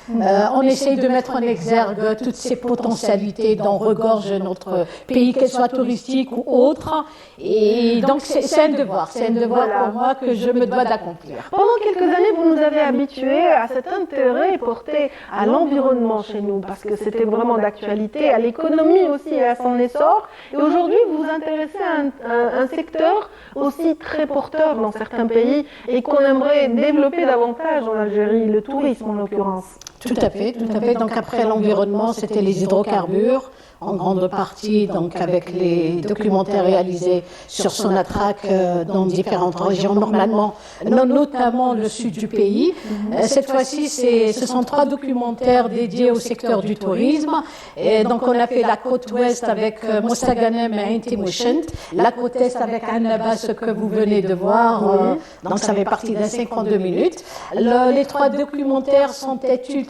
on essaye de mettre en exergue toutes ces potentialités dont regorge notre pays, qu'elles soient touristiques ou autres. Et donc c'est un devoir pour moi que je me dois d'accomplir. Pendant quelques années, vous nous avez habitués à cet intérêt porté à l'environnement chez nous, parce que c'était vraiment d'actualité, à l'économie aussi et à son essor. Et aujourd'hui, vous vous intéressez à un secteur aussi très porteur dans certains pays et qu'on aimerait développer davantage en Algérie, le tourisme en l'occurrence. Tout à fait, tout à fait. Donc après l'environnement, c'était les hydrocarbures, en grande partie, donc avec les documentaires réalisés sur Sonatrach dans différentes régions, notamment le sud du pays. Cette fois-ci, ce sont 3 documentaires dédiés au secteur du tourisme. Et donc on a fait la côte ouest avec Mostaganem et Inti-Mouchent, la côte est avec Annaba, ce que vous venez de voir. Donc ça fait partie d'un 52 minutes. Les 3 documentaires sont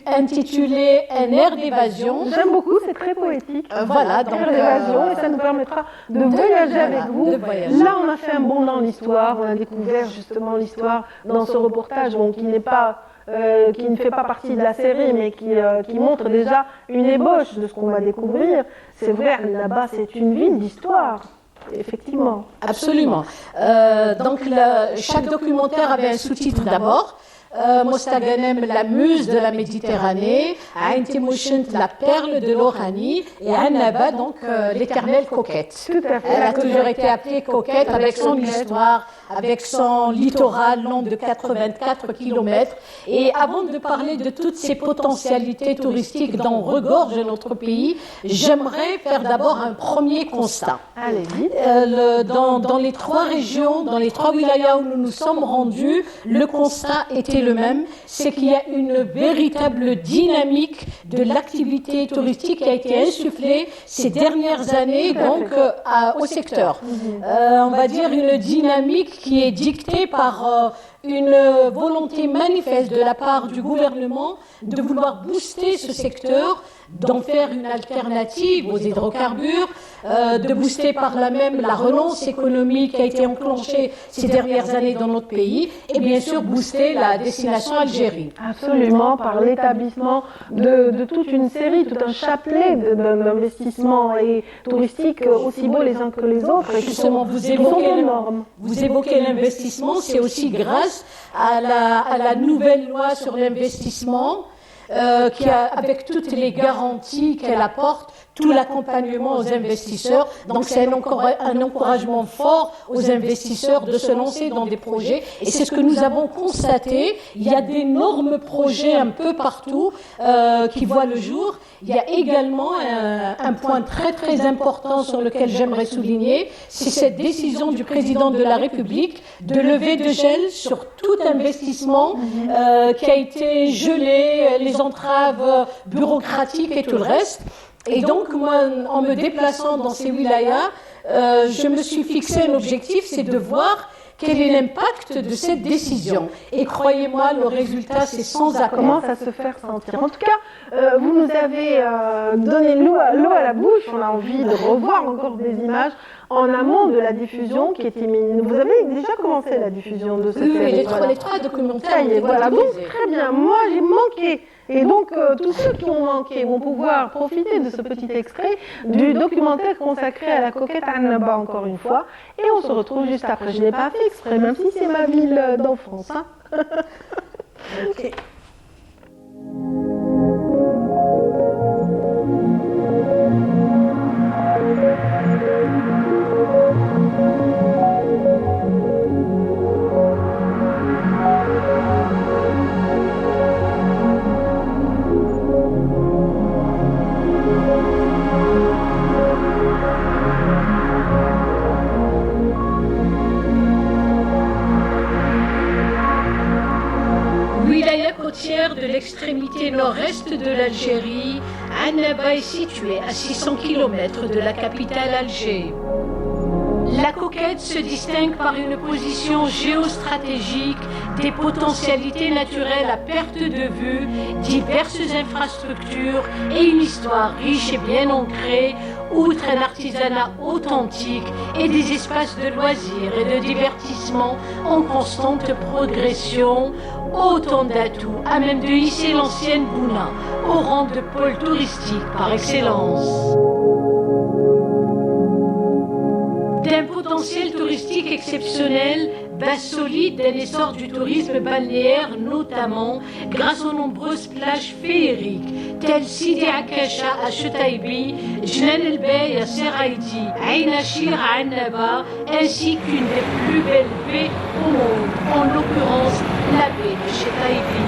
intitulés Un air d'évasion. J'aime beaucoup, c'est très poétique. Voilà, donc d'évasion et ça nous permettra de voyager avec vous. Là, on a fait un bond dans l'histoire, on a découvert justement l'histoire dans ce reportage, qui n'est pas qui ne fait pas partie de la série, mais qui montre déjà une ébauche de ce qu'on va découvrir. C'est vrai, là-bas, c'est une ville d'histoire. Effectivement. Absolument. Donc chaque documentaire avait un sous-titre d'abord. Mostaganem, la muse de la Méditerranée, Inti-Mouchent, la perle de l'Oranie, et Annaba, donc l'éternelle coquette. Tout à fait. Elle a toujours été appelée coquette avec son histoire, avec son littoral long de 84 km. Et avant de parler de toutes ces potentialités touristiques dont regorge notre pays, j'aimerais faire d'abord un premier constat. Allez-y. Dans les 3 régions, dans les 3 wilayas où nous nous sommes rendus, le constat était le même, c'est qu'il y a une véritable dynamique de l'activité touristique qui a été insufflée ces dernières années au secteur. On va dire une dynamique qui est dictée par une volonté manifeste de la part du gouvernement de vouloir booster ce secteur, d'en faire une alternative aux hydrocarbures, de booster par là même la relance économique qui a été enclenchée ces dernières années dans notre pays et bien sûr booster la destination Algérie. Absolument, par l'établissement de toute une série, tout un chapelet d'investissements et touristiques aussi beaux les uns que les autres. Et justement, vous évoquez l'investissement, c'est aussi grâce à la nouvelle loi sur l'investissement avec toutes les garanties qu'elle apporte, tout l'accompagnement aux investisseurs. Donc c'est un encouragement fort aux investisseurs de se lancer dans des projets. Et c'est ce que nous avons constaté. Il y a d'énormes projets un peu partout qui voient le jour. Il y a également un point très très important sur lequel j'aimerais souligner, c'est cette décision du président de la République de lever de gel sur tout investissement qui a été gelé, les entraves bureaucratiques et tout le reste. Et donc, moi, en me déplaçant dans ces wilayas, je me suis fixé un objectif, c'est de voir quel est l'impact de cette décision. Et croyez-moi, le résultat, c'est sans appel. Commence à se faire sentir. En tout cas, vous nous avez donné l'eau à la bouche. On a envie de revoir encore des images en amont de la diffusion qui est imminente. Vous avez déjà commencé la diffusion de cette série. Les trois documentaires. Voilà, donc très bien. Moi, j'ai manqué. Et donc, tous ceux qui ont manqué vont pouvoir profiter de ce petit extrait du documentaire consacré à la coquette Annaba, encore une fois. Et on se retrouve juste après. Je ne l'ai pas fait exprès, même si c'est ma ville d'enfance. Hein. Okay. Wilaya côtière de l'extrémité nord-est de l'Algérie, Annaba est située à 600 km de la capitale Alger. La coquette se distingue par une position géostratégique, des potentialités naturelles à perte de vue, diverses infrastructures et une histoire riche et bien ancrée, outre un artisanat authentique et des espaces de loisirs et de divertissement en constante progression, autant d'atouts à même de hisser l'ancienne Bouna au rang de pôle touristique par excellence. D'un potentiel touristique exceptionnel, base solide d'un essor du tourisme balnéaire, notamment grâce aux nombreuses plages féeriques, telles Sidi Akasha à Chetaïbi, Jnan El Bey à Seraïdi, Ain Achir à Annaba, ainsi qu'une des plus belles baies au monde, en l'occurrence la baie de Chetaïbi.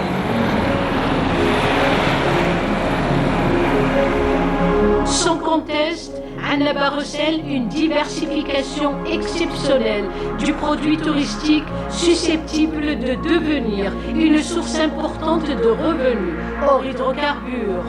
Sans conteste, Annaba recèle une diversification exceptionnelle du produit touristique susceptible de devenir une source importante de revenus hors hydrocarbures.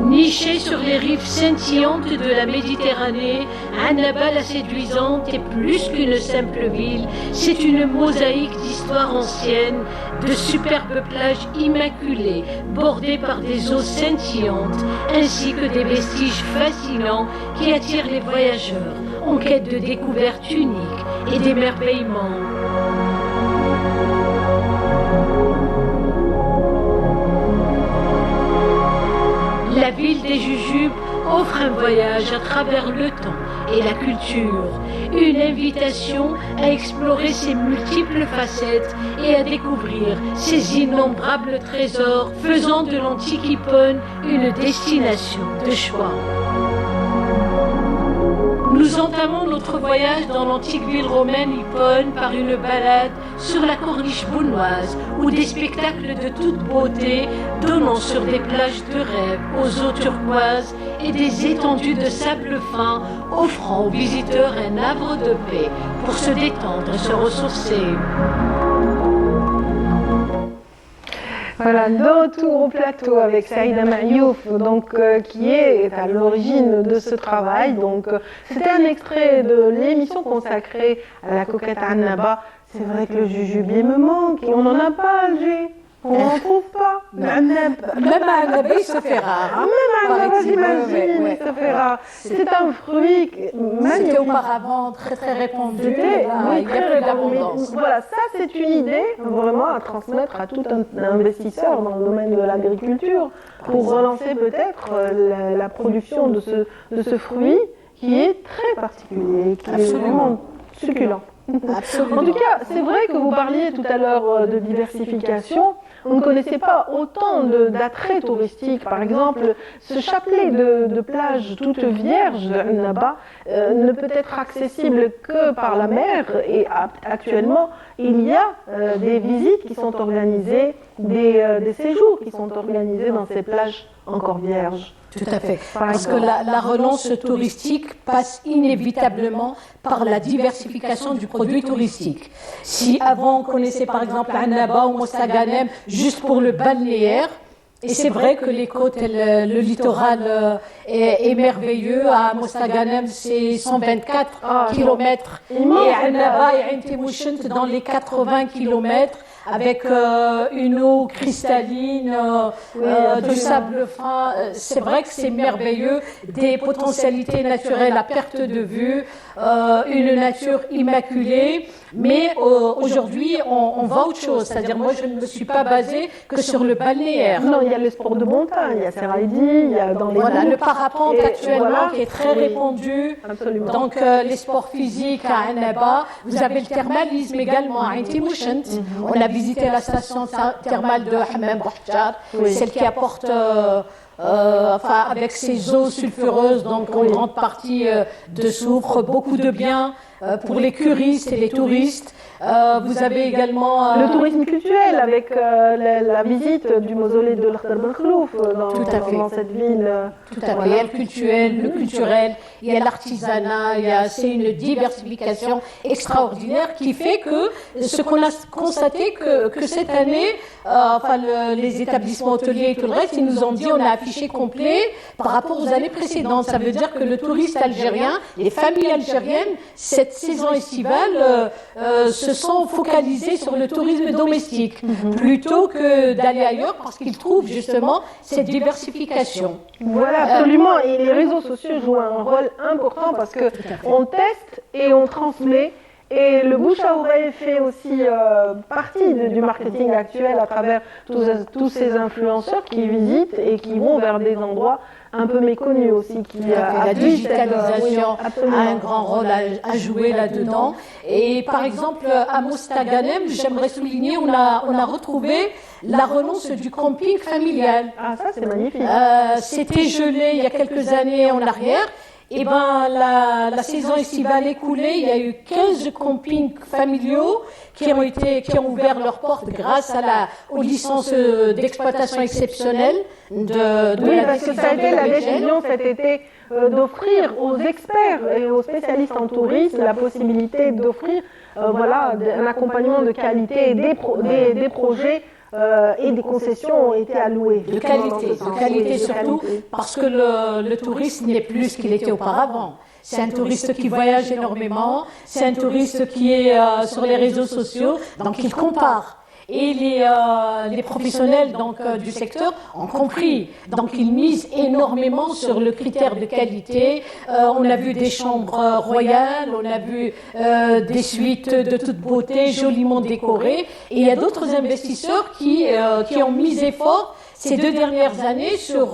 Nichée sur les rives scintillantes de la Méditerranée, Annaba la séduisante est plus qu'une simple ville, c'est une mosaïque d'histoires anciennes, de superbes plages immaculées, bordées par des eaux scintillantes, ainsi que des vestiges fascinants qui attirent les voyageurs en quête de découvertes uniques et d'émerveillements. La ville des Jujubes offre un voyage à travers le temps et la culture, une invitation à explorer ses multiples facettes et à découvrir ses innombrables trésors, faisant de l'antique Hippone une destination de choix. Nous entamons notre voyage dans l'antique ville romaine Hippone par une balade sur la corniche bounoise où des spectacles de toute beauté donnant sur des plages de rêve aux eaux turquoises et des étendues de sable fin offrant aux visiteurs un havre de paix pour se détendre et se ressourcer. Voilà, de retour au plateau avec Saïda Mayouf, donc, qui est à l'origine de ce travail. Donc, c'était un extrait de l'émission consacrée à la coquette Annaba. C'est vrai que le jujubier me manque et on n'en a pas à Alger. On n'en trouve pas. Même à Annaba, il se fait rare. Même à Annaba, j'imagine, il se fait rare. C'est un fruit. C'était auparavant très très répandu. Oui, il y a plus d'abondance. Voilà, ça c'est une idée vraiment à transmettre à tout un investisseur dans le domaine de l'agriculture pour relancer peut-être la production de ce fruit qui est très particulier, qui est vraiment succulent. Absolument. En tout cas, c'est vrai que vous parliez tout à l'heure de diversification. On ne connaissait pas autant d'attraits touristiques. Par exemple, ce chapelet de plages toutes vierges là-bas ne peut être accessible que par la mer. Et actuellement, il y a des visites qui sont organisées, des séjours qui sont organisés dans ces plages encore vierges. Tout à fait. Parce que la relance touristique passe inévitablement par la diversification du produit touristique. Si avant on connaissait par exemple Annaba ou Mostaganem juste pour le balnéaire, et c'est vrai que les côtes, le littoral est merveilleux. À Mostaganem, c'est 124 km. Et Annaba et Ain Timouchent dans les 80 km. Avec une eau cristalline, du sable fin. C'est vrai que c'est merveilleux, des potentialités naturelles à perte de vue, une nature immaculée. Mais aujourd'hui, on va autre chose. C'est-à-dire, moi, je ne me suis pas basée que sur le balnéaire. Non, il y a les sports de montagne, il y a Seraidi, il y a dans les voilà, groupes. le parapente actuellement voilà, qui est très répandu. Absolument. Donc, les sports physiques à Annaba. Vous avez le thermalisme également à Ain Timouchent. On a visité la station thermale de Hammam Bouhjar, celle qui apporte, avec ses eaux sulfureuses, donc en grande partie de soufre, beaucoup de bien pour les curistes et les touristes. Vous avez également le tourisme culturel avec la visite du mausolée de l'Akhdar Ben Khlouf dans cette ville. Tout à fait. Il y a le culturel, il y a l'artisanat, c'est une diversification extraordinaire qui fait que ce qu'on a constaté que cette année, les établissements hôteliers et tout le reste, ils nous ont dit on a affiché complet par rapport aux années précédentes. Ça veut dire que le touriste algérien, les familles algériennes, cette saison estivale, se sont focalisés sur le tourisme domestique plutôt que d'aller ailleurs parce qu'ils trouvent justement cette diversification. Voilà, absolument. Et les réseaux sociaux jouent un rôle important parce que on teste et on transmet. Et le bouche à oreille fait aussi partie du marketing actuel à travers tous ces influenceurs qui visitent et qui vont vers des endroits un peu méconnus aussi. La digitalisation a un grand rôle à jouer là-dedans. Et par exemple, à Mostaganem, j'aimerais souligner, on a retrouvé la relance du camping familial. Ah, ça c'est magnifique. C'était gelé il y a quelques années en arrière. Et la saison estivale écoulée, il y a eu 15 campings familiaux qui ont ouvert leurs portes grâce aux licences d'exploitation exceptionnelles oui, parce que ça a été la décision cet été d'offrir aux experts et aux spécialistes en tourisme la possibilité d'offrir un accompagnement de qualité et des projets et des concessions ont été allouées. De qualité surtout, parce que le tourisme n'est plus ce qu'il était auparavant. C'est un touriste qui voyage énormément, c'est un touriste qui est sur les réseaux sociaux, donc il compare. Et les professionnels du secteur ont compris. Donc ils misent énormément sur le critère de qualité. On a vu des chambres royales, on a vu des suites de toute beauté, joliment décorées. Et il y a d'autres investisseurs qui ont misé fort ces 2 dernières années sur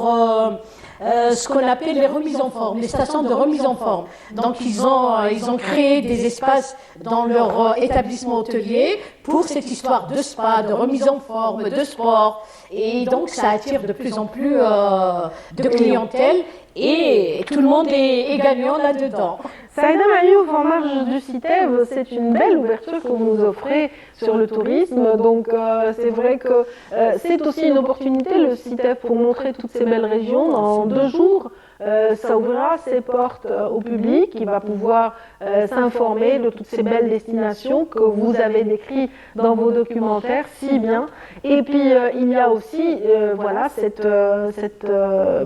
ce qu'on appelle les remises en forme, les stations de remise en forme. Donc ils ont créé des espaces dans leur établissement hôtelier pour cette histoire de spa, de remise en forme, de sport. Et donc ça attire de plus en plus de clientèle et tout le monde est gagnant là-dedans. Saïda Mayouf, en marge du CITEV, c'est une belle ouverture que vous nous offrez sur le tourisme. Donc c'est vrai que c'est aussi une opportunité, le CITEV, pour montrer toutes ces belles régions. Dans 2 jours, ça ouvrira ses portes au public, qui va pouvoir s'informer de toutes ces belles destinations que vous avez décrites dans vos documentaires si bien. Et puis il y a aussi cette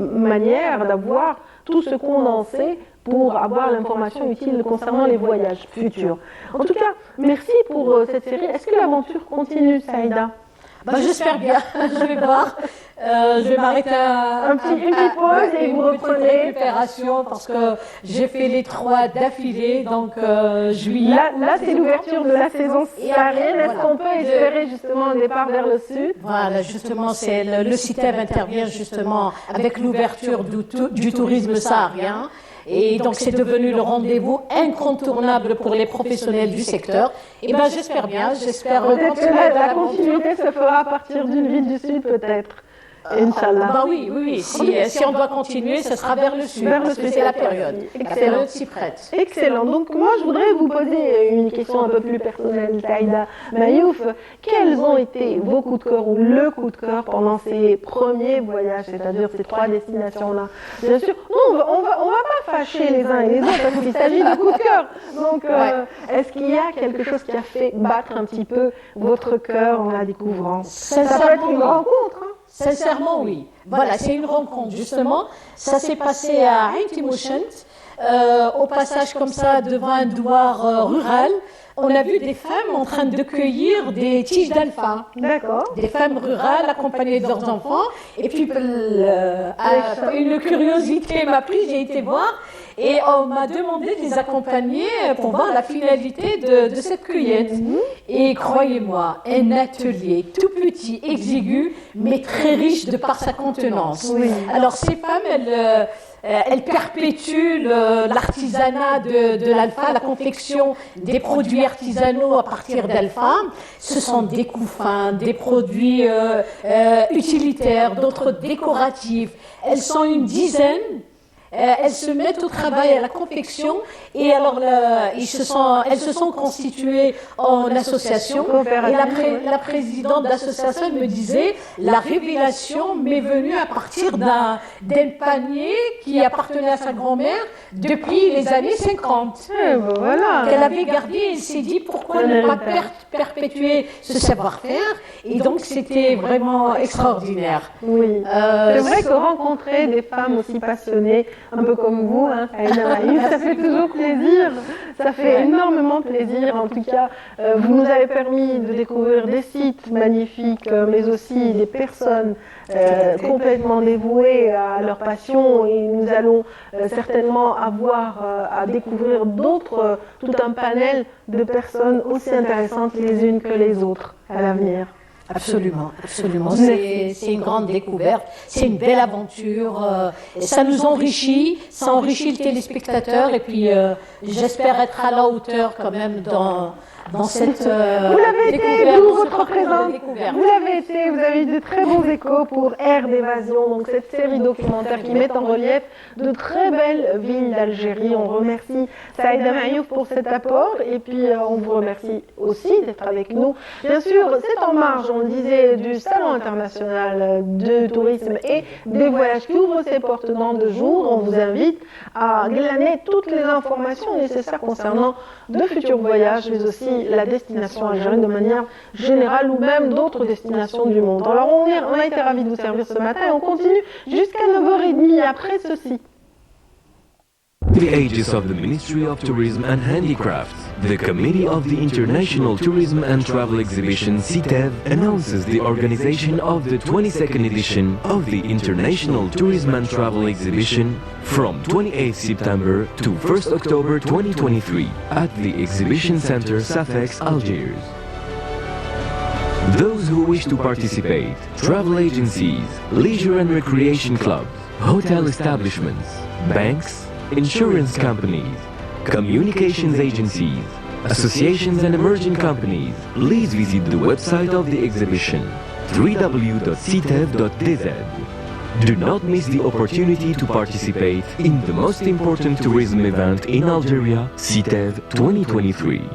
manière d'avoir tout ce condensé pour avoir l'information utile concernant les voyages futurs. En tout cas, merci pour cette série. Est-ce que l'aventure continue, Saïda? J'espère bien, je vais voir. Je vais m'arrêter une petite pause et vous reprenez. Récupération parce que j'ai fait les 3 d'affilée, donc juillet. Là c'est l'ouverture de la saison saharienne. Est-ce qu'on peut espérer justement un départ vers le sud? Voilà, justement, le CITEV intervient justement avec l'ouverture du tourisme saharien. Et donc c'est devenu le rendez-vous incontournable pour les professionnels du secteur. Et ben j'espère bien, j'espère Peut-être continuer que la dans continuité se fera à partir d'une ville du Sud, peut-être. Inch'Allah. Bah oui. Si on doit continuer, ce sera vers le sud. Vers le parce que sud, c'est la cette fois-ci. période. La Excellent. période s'y prête. Excellent. Donc moi, je voudrais vous poser une question un peu plus personnelle, Saïda Mayouf. Quels ont été vos coups de cœur ou le coup de cœur pendant ces premiers voyages, c'est-à-dire ces 3 destinations-là? Bien sûr, nous, on va pas fâcher les uns et les autres parce qu'il s'agit de coups de cœur. Donc, est-ce qu'il y a quelque chose qui a fait battre un petit peu votre cœur en la découvrant? Ça peut être une rencontre, hein? Sincèrement, oui. Voilà, c'est une rencontre, justement. Ça s'est passé à Ain Timoshent, au passage comme ça devant un douar rural. On a vu des femmes en train de cueillir des tiges d'alpha. D'accord. Des femmes rurales accompagnées de leurs enfants. Et puis, une curiosité m'a pris, j'ai été voir. Et on m'a demandé de les accompagner pour voir la finalité de cette cueillette. Et croyez-moi, un atelier tout petit, exigu, mais très riche de par sa contenance. Oui. Alors ces femmes, elles perpétuent l'artisanat de l'alpha, la confection des produits artisanaux à partir d'alpha. Ce sont des couffins, des produits utilitaires, d'autres décoratifs. Elles sont une dizaine. Elles se mettent au travail à la confection et alors elles se sont constituées en association. Et la présidente d'association me disait la révélation m'est venue à partir d'un panier qui appartenait à sa grand-mère depuis les années 50. Voilà. Qu'elle avait gardé et s'est dit pourquoi ne pas perpétuer ce savoir-faire. Et donc c'était vraiment extraordinaire. Oui. C'est vrai que rencontrer des femmes aussi passionnées, un peu comme vous, hein, Saïda Mayouf, ça fait toujours plaisir. Ça fait énormément plaisir. En tout cas, vous nous avez permis de découvrir des sites magnifiques, mais aussi des personnes complètement dévouées à leur passion. Et nous allons certainement avoir à découvrir tout un panel de personnes aussi intéressantes les unes que les autres à l'avenir. Absolument. C'est une grande découverte, c'est une belle aventure. Ça nous enrichit, ça enrichit le téléspectateur et puis j'espère être à la hauteur quand même dans cette Vous l'avez été, d'où votre présence. découverte. Vous l'avez été, vous avez eu de très bons échos pour Air d'évasion, donc cette série documentaire qui met en relief de très belles villes d'Algérie. On remercie Saïda Mayouf pour cet apport et puis on vous remercie aussi d'être avec nous. Bien sûr, c'est en marge, on le disait, du Salon international de tourisme et des voyages qui ouvre ses portes dans 2 jours. On vous invite à glaner toutes les informations nécessaires concernant de futurs voyages, mais aussi la destination algérienne de manière générale ou même d'autres destinations du monde. Alors on a été ravis de vous servir ce matin et on continue jusqu'à 9h30 après ceci. The aegis of the Ministry of Tourism and Handicrafts, the Committee of the International Tourism and Travel Exhibition CITEV announces the organization of the 22nd edition of the International Tourism and Travel Exhibition from 28 September to 1st October 2023 at the Exhibition Center Safex, Algiers. Those who wish to participate, travel agencies, leisure and recreation clubs, hotel establishments, banks, insurance companies, communications agencies, associations and emerging companies, please visit the website of the exhibition, www.citev.dz. Do not miss the opportunity to participate in the most important tourism event in Algeria, CITEV 2023.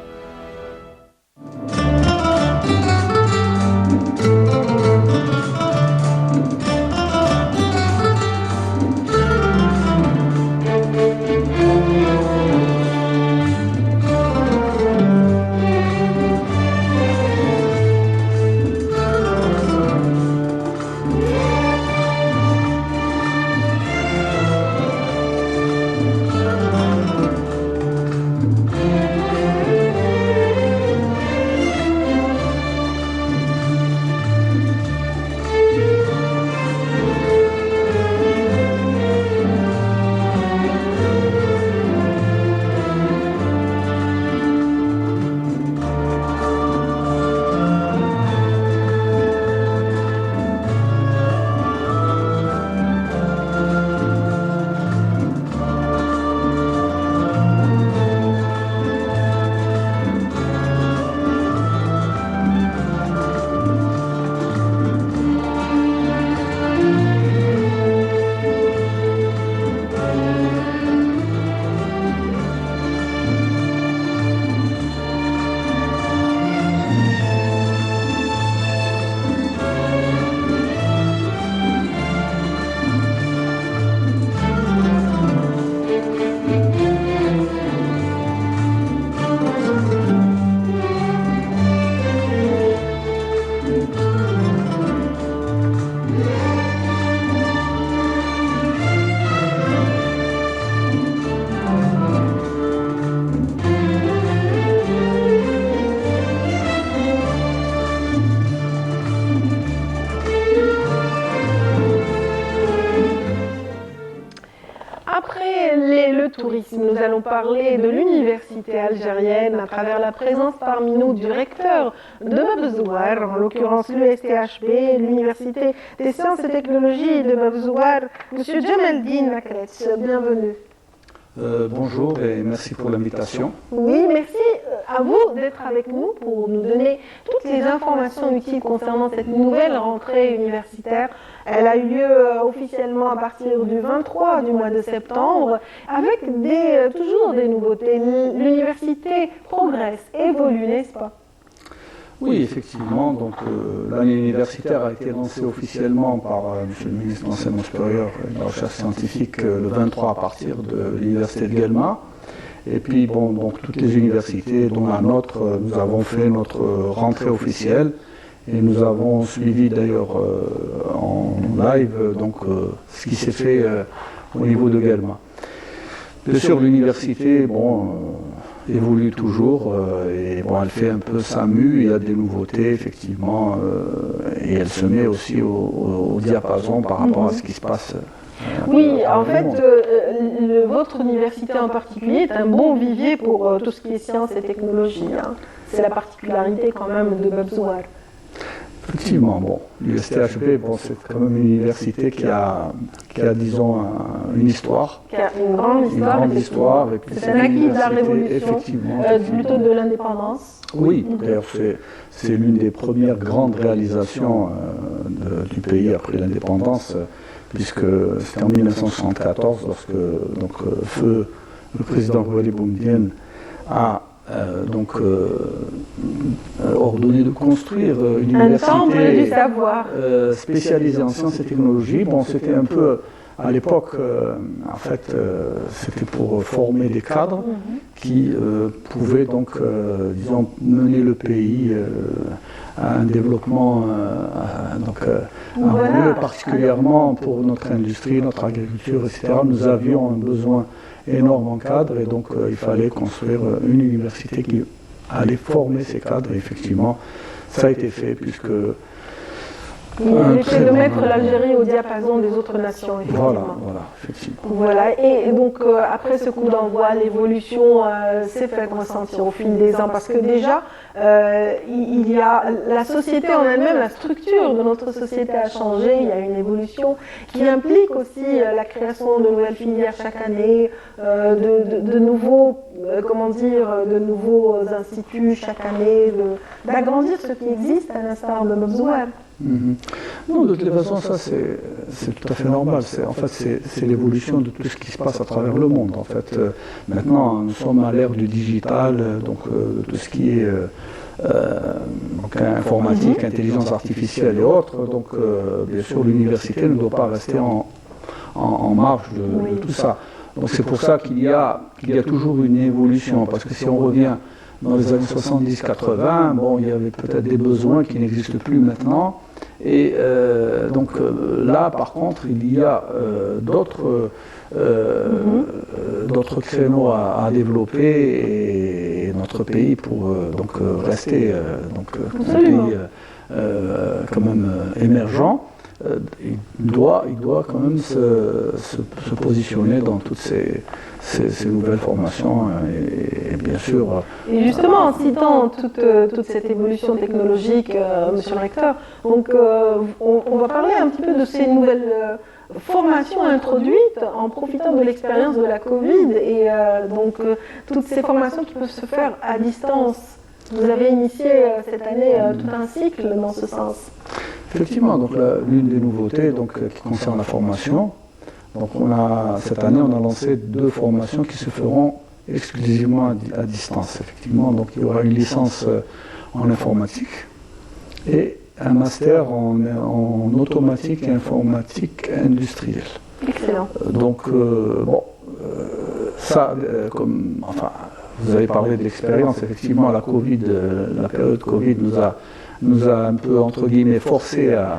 nous allons parler de l'université algérienne à travers la présence parmi nous du recteur de Bab Zouar, en l'occurrence l'USTHB, l'université des sciences et technologies de Bab Zouar, M. Jamaldine Makretz. Bienvenue. Bonjour et merci pour l'invitation. Oui, merci à vous d'être avec nous pour nous donner toutes les informations utiles concernant cette nouvelle rentrée universitaire. Elle a eu lieu officiellement à partir du 23 du mois de septembre avec toujours des nouveautés. L'université progresse, évolue, n'est-ce pas? Oui, effectivement. Donc, l'année universitaire a été lancée officiellement par M. le ministre de l'Enseignement supérieur et de la Recherche scientifique le 23 à partir de l'université de Guelma. Et puis, bon, donc toutes les universités, dont la nôtre, nous avons fait notre rentrée officielle et nous avons suivi d'ailleurs en live donc, ce qui s'est fait au niveau de Guelma. Bien sûr, l'université, évolue toujours et elle fait un peu sa mue, il y a des nouveautés effectivement et elle se met aussi au diapason par rapport à ce qui se passe. Oui, en fait, votre université en particulier est un bon vivier pour tout ce qui est sciences et technologies. Hein. C'est la particularité quand même de Bab Zouar. Effectivement, l'USTHB, c'est quand même une université qui a disons, une histoire. Qui a une grande histoire. C'est un acquis de la Révolution, plutôt de l'indépendance. Oui, d'ailleurs, c'est l'une des premières grandes réalisations du pays après l'indépendance, puisque c'était en 1974 lorsque feu le président Waly Boumedienne a ordonné de construire une université spécialisée en sciences et technologies. C'était un peu, à l'époque, en fait, c'était pour former des cadres qui pouvaient donc, disons, mener le pays à un développement harmonieux, particulièrement pour notre industrie, notre agriculture, etc. Nous avions un besoin énorme en cadres et donc il fallait construire une université qui allait former ces cadres et effectivement ça a été fait puisque il était de mettre l'Algérie au diapason des autres nations, effectivement. Voilà, effectivement. Voilà, et donc après ce coup d'envoi, l'évolution s'est faite ressentir au fil des ans, parce que déjà, il y a la société en elle-même, la structure de notre société a changé, il y a une évolution qui implique aussi la création de nouvelles filières chaque année, de nouveaux instituts chaque année, d'agrandir ce qui existe à l'instar de Bab Zouar. Non, de toute façon, ça c'est tout à fait normal. En fait, c'est l'évolution de tout ce qui se passe à travers le monde. En fait, maintenant, nous sommes à l'ère du digital, de tout ce qui est informatique, intelligence artificielle et autres. Donc, bien sûr, l'université ne doit pas rester en marge de tout ça. Donc, c'est pour ça qu'il y a toujours une évolution. Parce que si on revient dans les années 70-80, il y avait peut-être des besoins qui n'existent plus maintenant. Et là, par contre, il y a d'autres créneaux à développer et notre pays pour rester un pays quand même émergent. Il doit quand même se positionner dans toutes ces nouvelles formations et bien sûr... Et justement, en citant toute cette évolution technologique, monsieur le recteur, donc on va parler un petit peu de ces nouvelles formations introduites en profitant de l'expérience de la Covid et toutes ces formations qui peuvent se faire à distance. Vous avez initié cette année tout un cycle dans ce sens. Effectivement, donc l'une des nouveautés qui concerne la formation, cette année on a lancé 2 formations qui se feront exclusivement à distance. Effectivement, donc il y aura une licence en informatique et un master en automatique et informatique industrielle. Excellent. Vous avez parlé de l'expérience, effectivement, la période Covid nous a un peu, entre guillemets, forcé à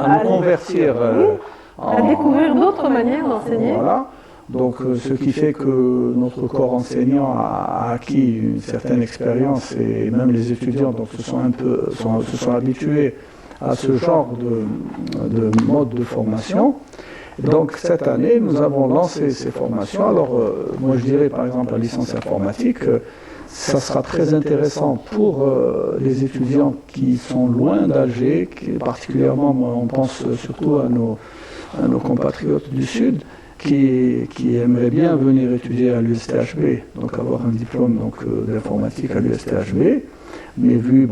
nous convertir. À découvrir d'autres manières d'enseigner. Voilà. Donc, ce qui fait que notre corps enseignant a acquis une certaine expérience et même les étudiants se sont habitués à ce genre de mode de formation. Donc cette année, nous avons lancé ces formations. Alors moi je dirais par exemple la licence informatique, ça sera très intéressant pour les étudiants qui sont loin d'Alger, particulièrement on pense surtout à nos compatriotes du Sud qui aimeraient bien venir étudier à l'USTHB, donc avoir un diplôme d'informatique à l'USTHB, mais vu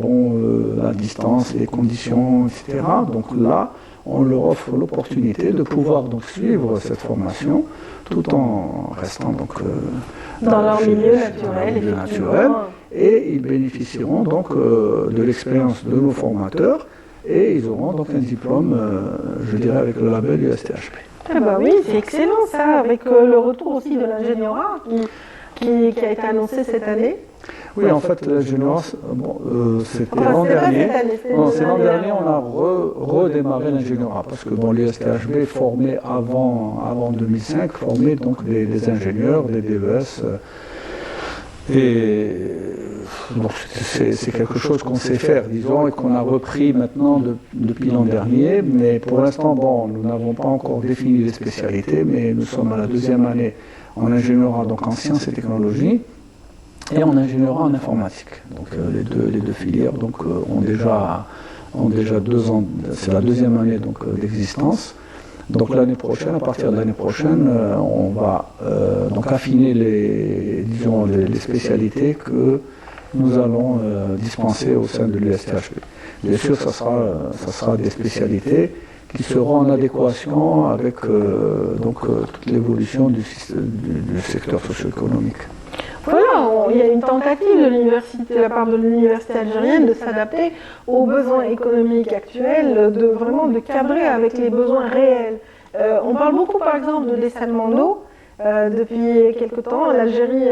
la distance, les conditions, etc. Donc là, on leur offre l'opportunité de pouvoir donc suivre cette formation tout en restant dans leur milieu naturel, et ils bénéficieront donc de l'expérience de nos formateurs et ils auront donc un diplôme, je dirais, avec le label USTHB. Ah bah oui, c'est excellent ça, avec le retour aussi de l'ingénierat qui a été annoncé cette année. Oui, en fait, l'ingénierat, c'était l'an dernier. C'est l'an dernier, on a redémarré l'ingénierat parce que l'USTHB formait avant 2005, formait donc des ingénieurs, des DES. Et donc c'est quelque chose qu'on sait faire, disons, et qu'on a repris maintenant depuis l'an dernier. Mais pour l'instant, nous n'avons pas encore défini les spécialités, mais nous sommes à la deuxième année en ingénierat, donc en sciences et technologies, et en ingénierat en informatique. Donc les deux filières ont déjà 2 ans, c'est la deuxième année d'existence. Donc l'année prochaine, à partir de l'année prochaine, on va affiner les spécialités que nous allons dispenser au sein de l'USTHB. Bien sûr, ça sera des spécialités qui seront en adéquation avec toute l'évolution du secteur socio-économique. Voilà, il y a une tentative de la part de l'université algérienne de s'adapter aux besoins économiques actuels, de cadrer avec les besoins réels. On parle beaucoup par exemple de dessalement d'eau. Depuis quelque temps, l'Algérie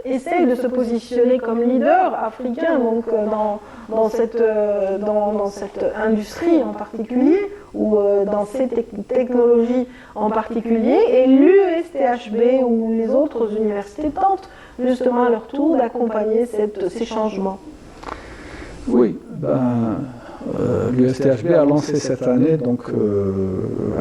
essaye de se positionner comme leader africain dans cette industrie en particulier, ou dans ces technologies en particulier, et l'USTHB ou les autres universités tentent justement à leur tour d'accompagner ces changements. Oui, l'USTHB a lancé cette année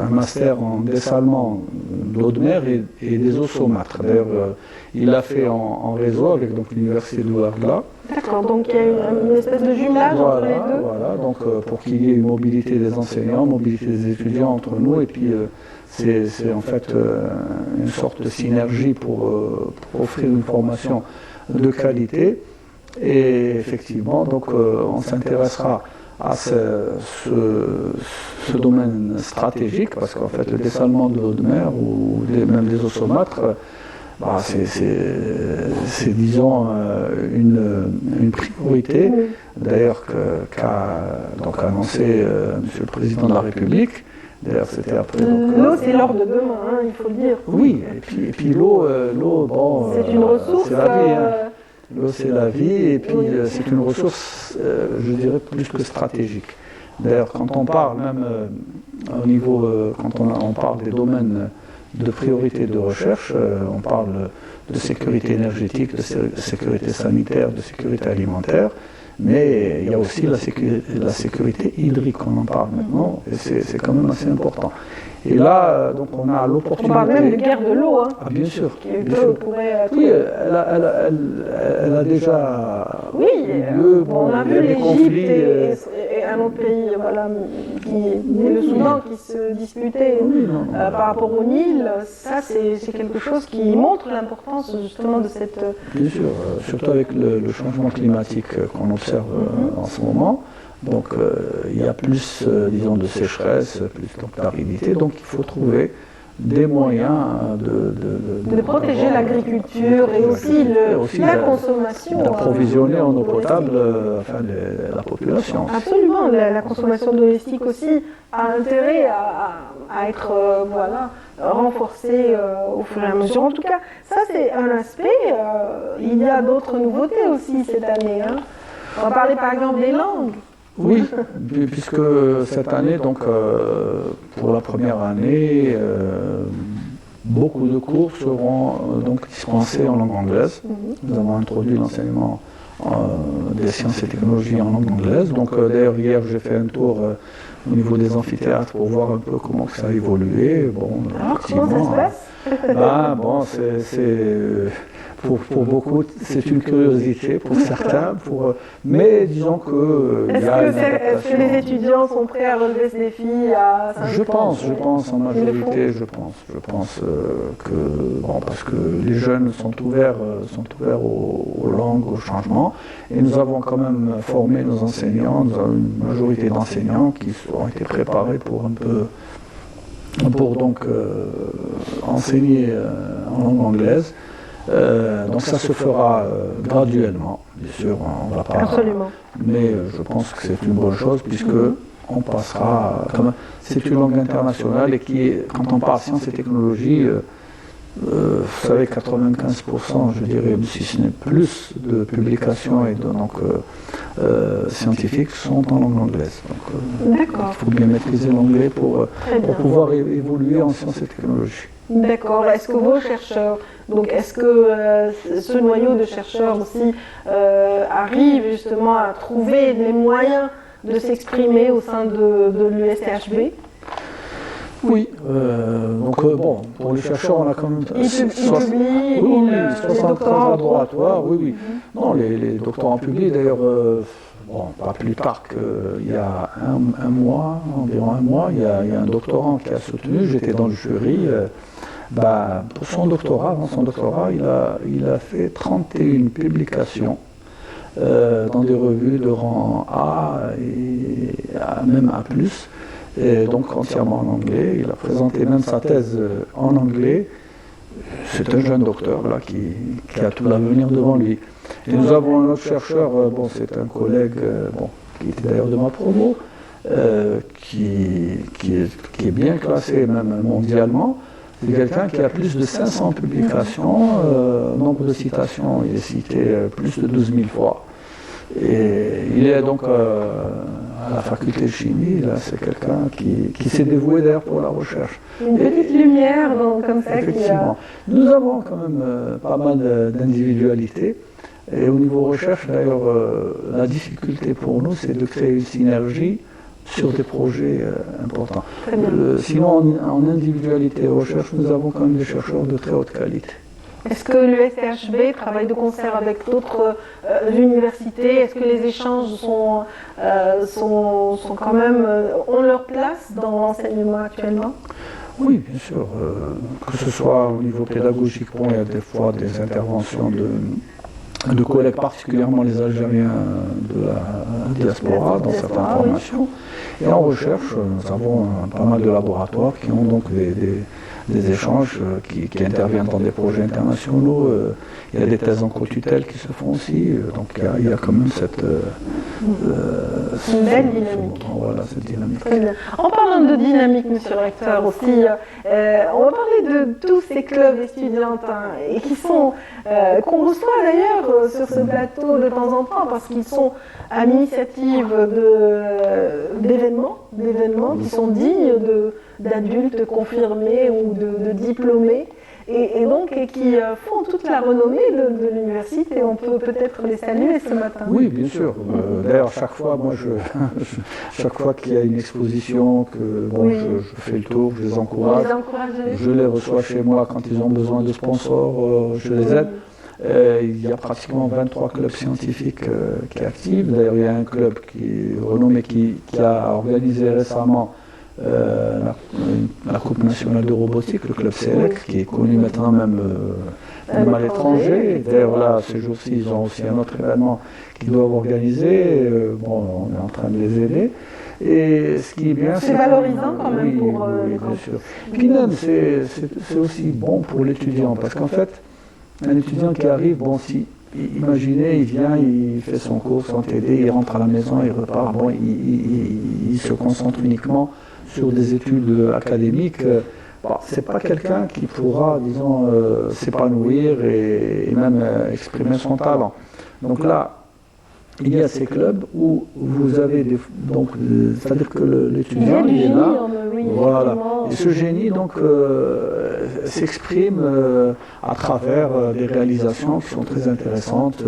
un master en dessalement d'eau de mer et des eaux saumâtres. D'ailleurs, il l'a fait en réseau avec l'université d'Ouargla. D'accord, donc il y a une espèce de jumelage entre les deux. Voilà, donc pour qu'il y ait une mobilité des enseignants, mobilité des étudiants entre nous, et puis c'est en fait une sorte de synergie pour offrir une formation de qualité. Et effectivement, on s'intéressera à ce domaine stratégique, parce qu'en fait le dessalement de l'eau de mer ou même des eaux saumâtres, c'est disons une priorité, d'ailleurs qu'a annoncé Monsieur le Président de la République. D'ailleurs, c'était après. L'eau, c'est l'or de demain, il faut le dire. Oui, et puis l'eau, c'est une ressource. C'est la vie. L'eau, c'est la vie, et puis c'est une ressource, je dirais, plus que stratégique. D'ailleurs, quand on parle, même au niveau, quand on parle des domaines de priorité de recherche, on parle de sécurité énergétique, de sécurité sanitaire, de sécurité alimentaire, mais il y a aussi la sécurité hydrique, on en parle maintenant, et c'est quand même assez important. Et là, on a l'opportunité. On parle même de guerre de l'eau. Ah, bien sûr. Oui, elle a déjà lieu. On a vu l'Égypte et un autre pays, le Soudan, qui se disputait par rapport au Nil. Ça, c'est quelque chose qui montre l'importance justement de cette. Bien sûr, surtout avec le changement climatique qu'on observe en ce moment. Donc il y a plus, disons, de sécheresse, plus d'aridité, donc il faut trouver des moyens de protéger l'agriculture et aussi la consommation. D'approvisionner en eau potable la population. Absolument, la consommation domestique aussi a intérêt à être renforcée au fur et à mesure. En tout cas, ça c'est un aspect. Il y a d'autres nouveautés aussi cette année. On va parler par exemple des langues. Oui, puisque cette année, pour la première année, beaucoup de cours seront dispensés en langue anglaise. Nous avons introduit l'enseignement des sciences et technologies en langue anglaise. Donc d'ailleurs hier j'ai fait un tour au niveau des amphithéâtres pour voir un peu comment que ça a évolué. Bon, Alors comment ça se passe? Pour beaucoup, c'est une curiosité, pour certains, mais disons que Est-ce que les étudiants sont prêts à relever ce défi Je pense, en majorité, je pense parce que les jeunes sont ouverts aux langues, au changement, et nous avons quand même formé nos enseignants, nous avons une majorité d'enseignants qui ont été préparés pour enseigner en langue anglaise. Donc ça se fera graduellement, bien sûr, on va pas. Absolument. Mais je pense que c'est une bonne chose puisque on passera. C'est une langue internationale et quand on parle sciences et technologies, vous savez, 95%, je dirais, si ce n'est plus, de publications et de scientifiques sont en langue anglaise. Donc, d'accord. Il faut bien maîtriser l'anglais pour pouvoir évoluer en sciences et technologies. D'accord. Est-ce que vos chercheurs, est-ce que ce noyau de chercheurs aussi arrive justement à trouver les moyens de s'exprimer au sein de l'USTHB? Oui, pour les chercheurs, on a quand même 73 laboratoires, oui. Non, les doctorants publient, d'ailleurs, pas plus tard qu'il y a environ un mois, il y a un doctorant qui a soutenu, j'étais dans le jury, pour son doctorat, il a fait 31 publications dans des revues de rang A et même A+, et donc entièrement en anglais. Il a présenté même sa thèse en anglais. C'est un jeune docteur là, qui a tout l'avenir devant lui. Et nous avons un autre chercheur, c'est un collègue qui était d'ailleurs de ma promo, qui est bien classé même mondialement. C'est quelqu'un qui a plus de 500 publications, nombre de citations, il est cité plus de 12 000 fois. Et il est donc à la faculté de chimie, là, c'est quelqu'un qui s'est dévoué d'ailleurs pour la recherche. Une petite lumière comme ça. Effectivement. Nous avons quand même pas mal d'individualité. Et au niveau recherche, d'ailleurs, la difficulté pour nous, c'est de créer une synergie sur des projets importants. Sinon, en individualité et recherche, nous avons quand même des chercheurs de très haute qualité. Est-ce que l'USTHB travaille de concert avec d'autres universités? Est-ce que les échanges sont quand même ont leur place dans l'enseignement actuellement? Oui, bien sûr. Que ce soit au niveau pédagogique, il y a des fois des interventions de collègues, particulièrement les Algériens de la diaspora, dans certaines formations. Et en recherche, nous avons pas mal de laboratoires qui ont donc des échanges qui interviennent dans des projets internationaux. Il y a des thèses en co-tutelle qui se font aussi. Donc il y a quand même cette belle dynamique. Voilà, cette dynamique. Très bien. En parlant de dynamique, monsieur le recteur, aussi, on va parler de tous ces clubs étudiantins et qu'on reçoit d'ailleurs sur ce plateau de temps en temps parce qu'ils sont à l'initiative d'événements qui sont dignes d'adultes confirmés ou de diplômés et qui font toute la renommée de l'université. On peut peut-être les saluer ce matin. Oui, bien sûr. D'ailleurs, chaque fois, chaque fois qu'il y a une exposition, je fais le tour, je les encourage. Je les reçois chez moi quand ils ont besoin de sponsors, je les aide. Il y a pratiquement 23 clubs scientifiques qui activent. D'ailleurs, il y a un club qui est renommé qui a organisé récemment la Coupe nationale de robotique, le club CELEC, qui est connu maintenant même à l'étranger. D'ailleurs, là, ces jours-ci, ils ont aussi un autre événement qu'ils doivent organiser. On est en train de les aider. Et ce qui est bien, c'est valorisant quand même pour les bien sûr. Puis même, c'est aussi bon pour l'étudiant, parce qu'en fait, un étudiant qui arrive, imaginez, il vient, il fait son cours sans TD, il rentre à la maison, il repart, il se concentre uniquement sur des études académiques. C'est pas quelqu'un qui pourra, disons, s'épanouir et même exprimer son talent. Donc là, il y a ces clubs où vous avez donc, c'est-à-dire que l'étudiant Il y a du est là, génie, oui, voilà, effectivement. et ce génie donc s'exprime à travers des réalisations qui sont très intéressantes.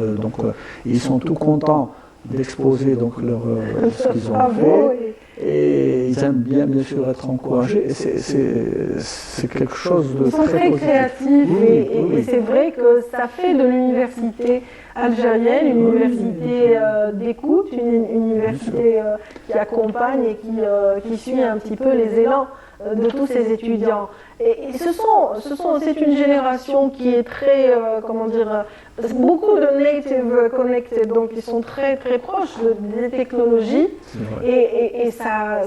Ils sont tout contents d'exposer donc ce qu'ils ont fait. Et ils aiment bien sûr être encouragés. Et c'est quelque chose de Ils sont très positif. créatifs Oui, et c'est vrai que ça fait de l'université algérienne une université d'écoute, une université qui accompagne et qui suit un petit peu les élans de tous ces étudiants. Et c'est une génération qui est très, beaucoup de native connected, donc ils sont très très proches des technologies et ça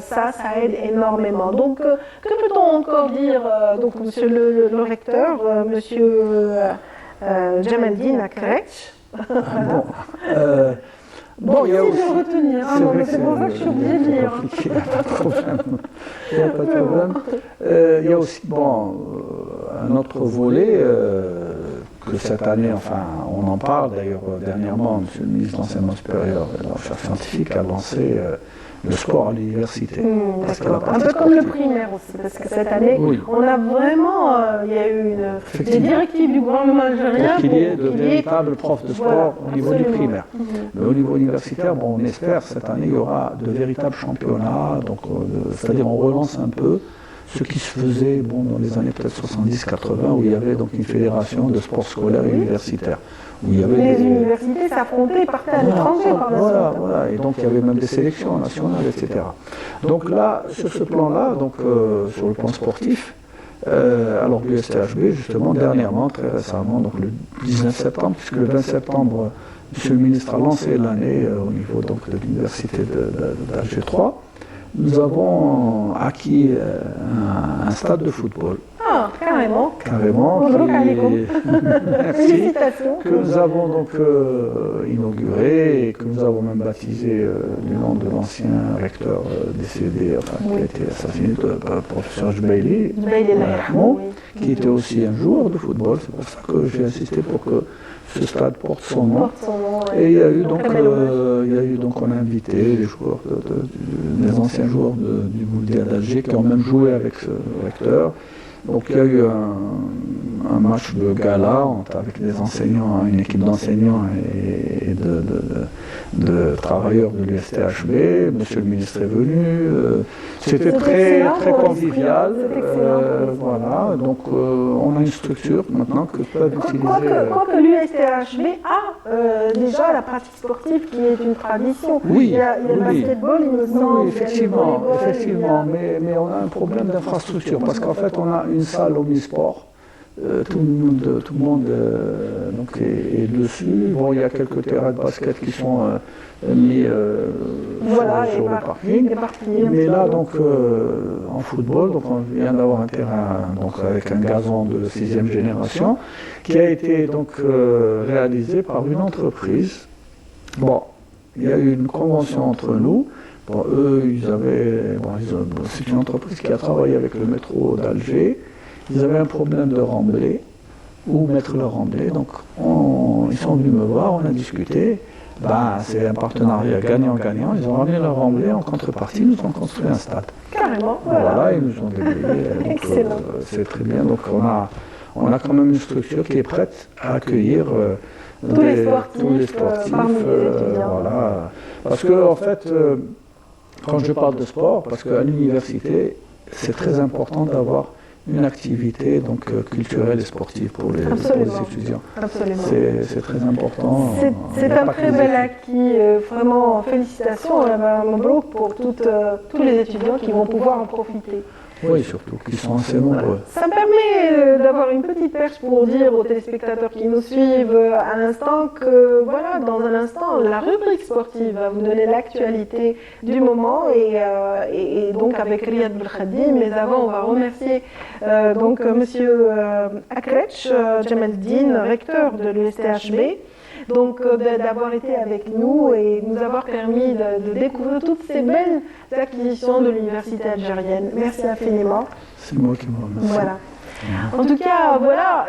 aide énormément. Donc que peut-on encore dire, donc monsieur le recteur, monsieur Jamaldine Akretch. Bon, il y a aussi. Retenir. Ah non, mais c'est pour ça que je suis obligée de dire. Il n'y a pas de problème. Il n'y a pas de problème. Il y a aussi un autre volet que cette année, enfin, on en parle d'ailleurs dernièrement, monsieur le ministre de l'Enseignement supérieur et de la recherche scientifique a lancé le sport à l'université. Un peu comme le primaire aussi, parce que cette année, on a vraiment, il y a eu des directives du gouvernement algérien pour qu'il y ait de véritables profs de sport au niveau du primaire. Mais au niveau universitaire, on espère cette année il y aura de véritables championnats, donc c'est-à-dire on relance un peu ce qui se faisait dans les années peut-être 70-80 où il y avait donc une fédération de sport scolaire et universitaire. Où il y avait les universités s'affrontaient, partaient à l'étranger par la suite. Voilà, et donc il y avait même des sélections nationales, etc. Donc là, sur ce plan-là, donc sur le plan sportif, alors l'USTHB, justement, dernièrement, très récemment, donc le 19 septembre, puisque le 20 septembre, monsieur le ministre a lancé l'année au niveau donc, de l'université d'Alger 3, nous avons acquis un stade de football. Ah, carrément. Carrément. Merci. Félicitations. Que nous avons donc inauguré et que nous avons même baptisé du nom de l'ancien recteur décédé, qui a été assassiné, le professeur Jbeili, qui était aussi un joueur de football. C'est pour ça que j'ai insisté pour que ce stade porte son nom. Et il y a eu donc, on a invité les joueurs, des anciens joueurs du Bouldia d'Alger qui ont même joué avec ce recteur. Donc il y a eu un match de gala avec des enseignants, une équipe d'enseignants et de travailleurs de l'USTHB. Monsieur le ministre est venu. C'était très convivial. Voilà. Donc on a une structure maintenant que peuvent utiliser. Quoique l'USTHB a déjà la pratique sportive qui est une tradition. Oui, il y a le basketball, il me semble. Oui, effectivement. Mais on a un problème d'infrastructure parce qu'en fait on a une salle omnisport. Tout le monde donc est dessus. Bon, il y a quelques terrains de basket qui sont mis sur le parking. Mais là, donc, en football, donc, on vient d'avoir un terrain donc, avec un gazon de 6e génération qui a été donc, réalisé par une entreprise. Bon, il y a eu une convention entre nous. Bon, eux, c'est une entreprise qui a travaillé avec le métro d'Alger. Ils avaient un problème de remblai, où mettre le remblai. Donc, ils sont venus me voir, on a discuté. C'est un partenariat gagnant-gagnant. Ils ont ramené leur remblai, en contrepartie, ils nous ont construit un stade. Carrément, voilà. Ils nous ont déblayé. Excellent. C'est très bien. Donc, on a quand même une structure qui est prête à accueillir tous les sportifs parmi les étudiants. Voilà. Parce que, en fait, quand je parle de sport, parce qu'à l'université, c'est très important d'avoir une activité donc, culturelle et sportive pour les étudiants. Absolument. C'est très important. C'est un très bel acquis. Vraiment, félicitations Mabrouk pour tous les étudiants qui vont pouvoir en profiter. Oui, surtout, qui sont assez nombreux. Ça me permet d'avoir une petite perche pour dire aux téléspectateurs qui nous suivent à l'instant que, voilà, dans un instant, la rubrique sportive va vous donner l'actualité du moment et donc avec Riyad Belkhadim. Mais avant, on va remercier donc monsieur Akretch Jamaldine, recteur de l'USTHB. Donc d'avoir été avec nous et nous avoir permis de découvrir toutes ces belles acquisitions de l'université algérienne. Merci infiniment. C'est moi qui vous remercie. Voilà. En tout cas, voilà,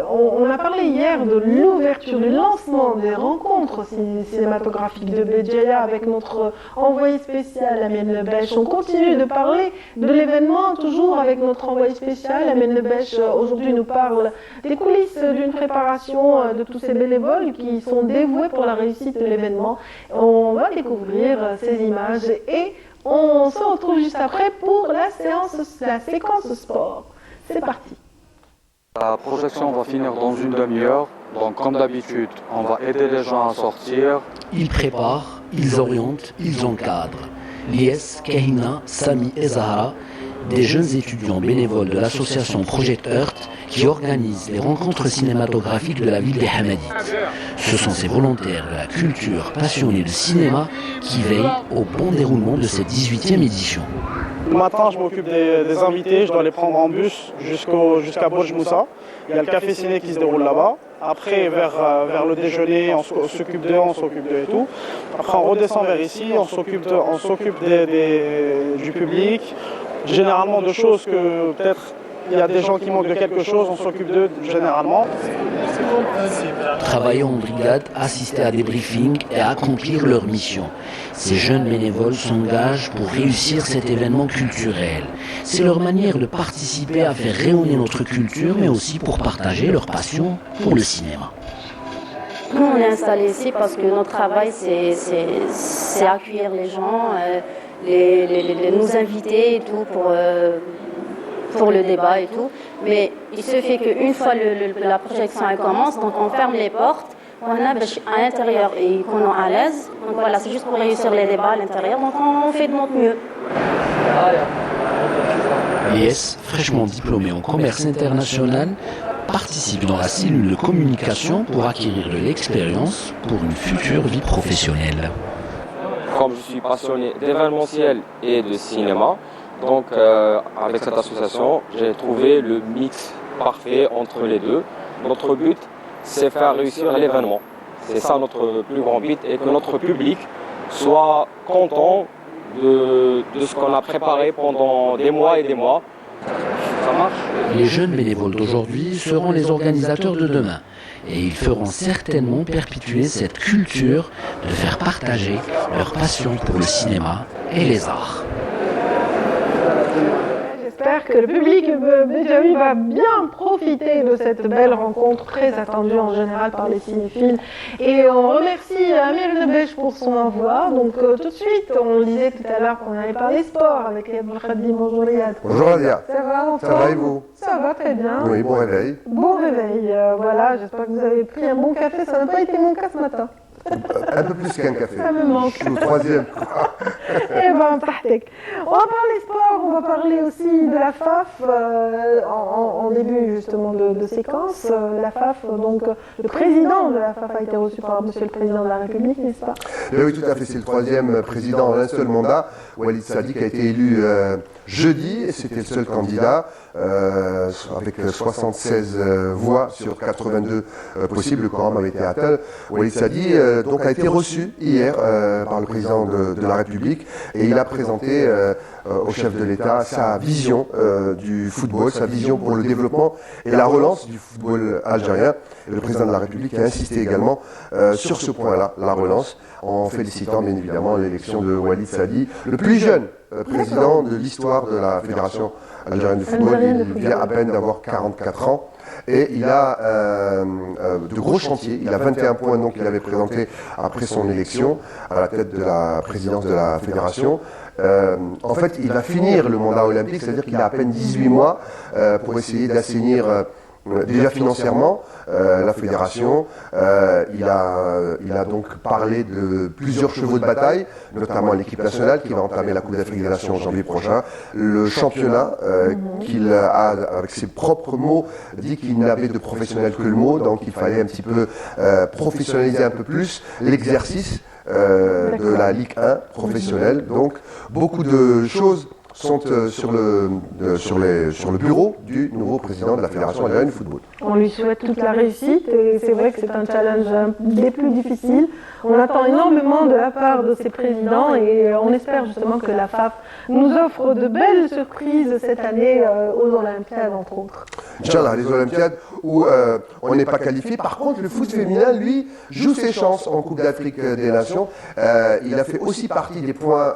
on a parlé hier de l'ouverture, du lancement des rencontres cinématographiques de Béjaïa avec notre envoyé spécial Amine Lebèche. On continue de parler de l'événement, toujours avec notre envoyé spécial Amine Lebèche. Aujourd'hui, nous parle des coulisses d'une préparation de tous ces bénévoles qui sont dévoués pour la réussite de l'événement. On va découvrir ces images et on se retrouve juste après pour la séquence sport. C'est parti. La projection va finir dans une demi-heure. Donc comme d'habitude, on va aider les gens à sortir. Ils préparent, ils orientent, ils encadrent. Lies, Kahina, Sami et Zahra, des jeunes étudiants bénévoles de l'association Project Earth qui organisent les rencontres cinématographiques de la ville des Hamadites. Ce sont ces volontaires de la culture passionnés de cinéma qui veillent au bon déroulement de cette 18e édition. Le matin, je m'occupe des invités, je dois les prendre en bus jusqu'à Boj Moussa. Il y a le café ciné qui se déroule là-bas. Après, vers le déjeuner, on s'occupe d'eux, et tout. Après, on redescend vers ici, on s'occupe du public. Généralement de choses que peut-être il y a des gens qui manquent de quelque chose, on s'occupe d'eux généralement. Travailler en brigade, assister à des briefings et accomplir leur mission. Ces jeunes bénévoles s'engagent pour réussir cet événement culturel. C'est leur manière de participer à faire rayonner notre culture, mais aussi pour partager leur passion pour le cinéma. Nous, on est installés ici parce que notre travail, c'est accueillir les gens, nous inviter et tout pour le débat et tout. Mais il se fait qu'une fois la projection elle commence, donc on ferme les portes, on a à l'intérieur et qu'on est à l'aise. Donc voilà, c'est juste pour réussir les débats à l'intérieur, donc on fait de notre mieux. Lies, fraîchement diplômé en commerce international, participe dans la cellule de communication pour acquérir de l'expérience pour une future vie professionnelle. Comme je suis passionné d'événementiel et de cinéma, donc avec cette association, j'ai trouvé le mix parfait entre les deux. Notre but, c'est faire réussir l'événement. C'est ça notre plus grand but et que notre public soit content de ce qu'on a préparé pendant des mois et des mois. Ça marche. Les jeunes bénévoles d'aujourd'hui seront les organisateurs de demain. Et ils feront certainement perpétuer cette culture de faire partager leur passion pour le cinéma et les arts. J'espère que le public Béjaïa va bien profiter de cette belle rencontre très attendue en général par les cinéphiles. Et on remercie Amine Lebèche pour son envoi. Donc tout de suite, on disait tout à l'heure qu'on allait parler sport avec Abou Khadim. Bonjour Riyad. Bonjour Adia. Ça va, ça va et vous? Ça va très bien. Oui, bon réveil. Bon réveil, voilà, j'espère que vous avez pris un bon café, ça n'a pas été mon cas ce matin. Un peu plus qu'un café. Ça me manque. Je suis au troisième. Eh ben, tahtek. On va parler sport, on va parler aussi de la FAF en début justement de séquence. La FAF, donc le président de la FAF a été reçu par Monsieur le Président de la République, n'est-ce pas? Oui, tout à fait. C'est le troisième président en un seul mandat. Walid Sadiq a été élu jeudi et c'était le seul candidat avec 76 voix sur 82 possibles. Le quorum avait été atteint. Walid Sadiq donc a été reçu hier par le président de la République et il a présenté au chef de l'État sa vision du football, sa vision pour le développement et la relance du football algérien. Et le président de la République a insisté également sur ce point-là, la relance, en félicitant bien évidemment l'élection de Walid Sadiq, le plus jeune président de l'histoire de la Fédération algérienne de football. Il vient à peine d'avoir 44 ans. Et il a de gros chantiers. Il a 21 points donc qu'il avait présentés après son élection à la tête de la présidence de la fédération. En fait, il va finir le mandat olympique, c'est-à-dire qu'il a à peine 18 mois pour essayer d'assainir déjà financièrement la fédération. Il a donc parlé de plusieurs chevaux de bataille, notamment l'équipe nationale qui va entamer la Coupe d'Afrique des Nations en janvier prochain. Le championnat qu'il a, avec ses propres mots, dit qu'il n'avait de professionnel que le mot, donc il fallait un petit peu professionnaliser un peu plus l'exercice de la Ligue 1 professionnelle. Donc beaucoup de choses sont sur le bureau du nouveau président de la Fédération algérienne de football. On lui souhaite toute la réussite et c'est vrai que c'est un challenge des plus difficiles. On attend énormément de la part de ses présidents et on espère justement que la FAF nous offre de belles surprises cette année aux Olympiades entre autres. Inch'Allah, les Olympiades où on n'est pas qualifié. Par contre, le foot féminin, lui, joue ses chances en Coupe d'Afrique des Nations. Il a fait aussi partie des points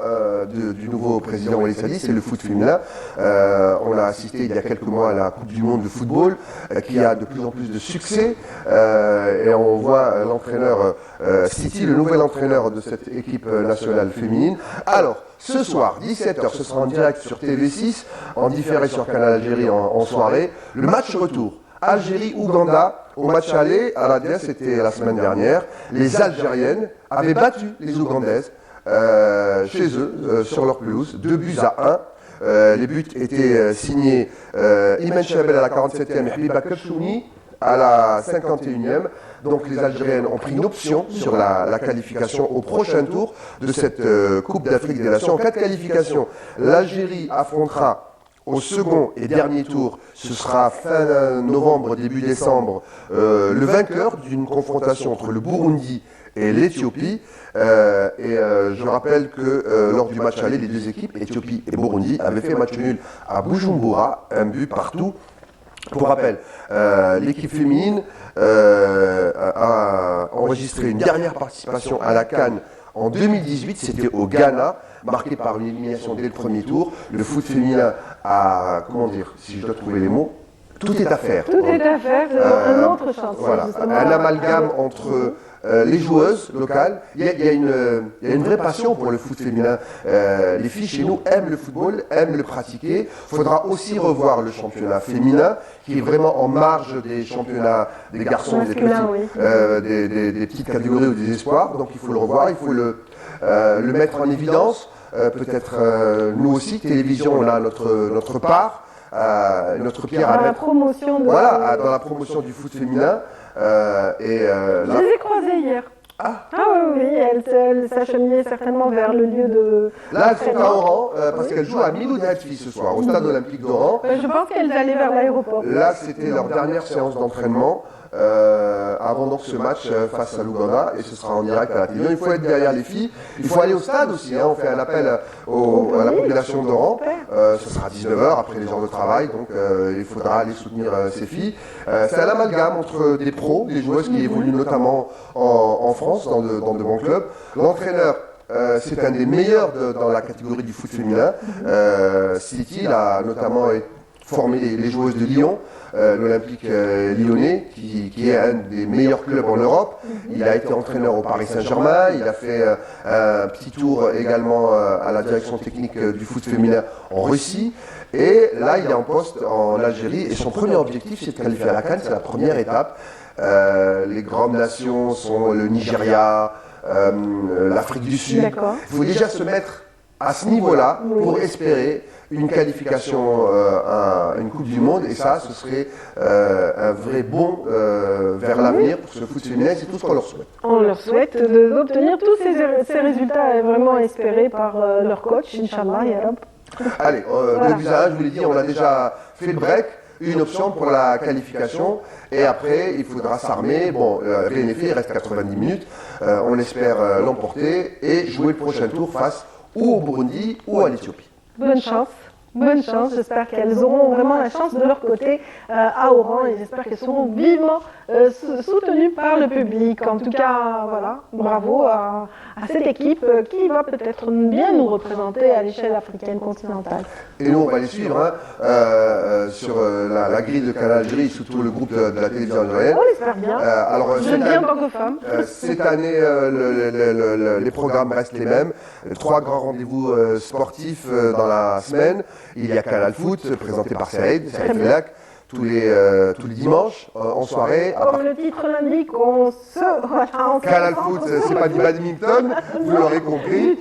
du nouveau président Walid Sadi, c'est le foot féminin. On a assisté il y a quelques mois à la Coupe du Monde de football, qui a de plus en plus de succès. Et on voit l'entraîneur Siti, le nouvel entraîneur de cette équipe nationale féminine. Alors, ce soir, 17h, ce sera en direct sur TV6, en différé sur Canal Algérie en soirée, le match retour. Algérie-Ouganda, au match aller, à l'ADS, c'était la semaine dernière. Les Algériennes avaient battu les Ougandaises chez eux, sur leur pelouse, 2-1. Les buts étaient signés Imen Chabel à la 47e et Habiba Kerchouni à la 51e. Donc les Algériennes ont pris une option sur la qualification au prochain tour de cette Coupe d'Afrique des Nations. En cas de qualification, l'Algérie affrontera au second et dernier tour, ce sera fin novembre, début décembre, le vainqueur d'une confrontation entre le Burundi et l'Éthiopie. Je rappelle que lors du match aller, les deux équipes, Éthiopie et Burundi, avaient fait match nul à Bujumbura, un but partout. Pour rappel, l'équipe féminine a enregistré une dernière participation à la CAN en 2018, c'était au Ghana, marqué par une élimination dès le premier tour. Le foot féminin a, comment dire, si je dois trouver les mots, tout est à faire. Tout est à faire, c'est un autre chantier. Voilà, un amalgame entre les joueuses locales. Il y a une vraie passion pour le foot féminin. Les filles chez nous aiment le football, aiment le pratiquer. Il faudra aussi revoir le championnat féminin, qui est vraiment en marge des championnats des garçons, des petites catégories ou des espoirs. Donc il faut le revoir, il faut le mettre en évidence. Peut-être nous aussi, télévision, on a notre part. Notre pierre à mettre dans la promotion du foot féminin. Je les ai croisées hier. Ah oui, elles s'acheminaient certainement vers le lieu de... Là, elles sont à Oran, parce qu'elles jouent à Miloud Hatfi ce soir, au stade olympique d'Oran. Je pense qu'elles allaient vers l'aéroport. Là, c'était leur dernière séance d'entraînement. Avant donc ce match face à l'Ouganda, et ce sera en direct à la télévision. Il faut être derrière les filles, il faut aller au stade aussi, hein. On fait un appel à la population d'Oran, ce sera à 19h après les heures de travail, donc il faudra aller soutenir ces filles. C'est un amalgame entre des pros, des joueuses qui évoluent notamment en France, dans de bons clubs. L'entraîneur, c'est un des meilleurs dans la catégorie du foot féminin. Siti, il a notamment formé les joueuses de Lyon, l'Olympique lyonnais, qui est un des meilleurs clubs en Europe. Il a été entraîneur au Paris Saint-Germain, il a fait un petit tour également à la direction technique du foot féminin en Russie. Et là, il est en poste en Algérie, et son premier objectif, c'est de qualifier à la CAN, c'est la première étape. Les grandes nations sont le Nigeria, l'Afrique du Sud. Il faut déjà se mettre à ce niveau-là pour espérer une qualification à une Coupe du Monde, et ça, ce serait un vrai bond vers l'avenir pour ce foot féminin. C'est tout ce qu'on leur souhaite. On leur souhaite d'obtenir tous ces résultats vraiment espérés par leur coach, Inch'Allah, Ya Rab. Allez, le visa, je vous l'ai dit, on a déjà fait le break. Une option pour la qualification, et après il faudra s'armer. Bon, rien n'est fait, il reste 90 minutes. On espère l'emporter et jouer le prochain tour face ou au Burundi ou à l'Éthiopie. Bonne chance. Bonne chance, j'espère qu'elles auront vraiment la chance de leur côté à Oran, et j'espère qu'elles seront vivement soutenues par le public. En tout cas, voilà, bravo à cette équipe qui va peut-être bien nous représenter à l'échelle africaine continentale. Et nous, on va les suivre sur la grille de Canal Algérie, surtout le groupe de la télévision algérienne. On l'espère bien. J'aime bien en tant que femme. Cette année, les programmes restent les mêmes. 3 grands rendez-vous sportifs dans la semaine. Il y a Canal Foot, présenté par Saïd Felak, tous les dimanches, en soirée. Comme le titre l'indique, on Canal Foot, c'est pas du badminton, vous l'aurez compris.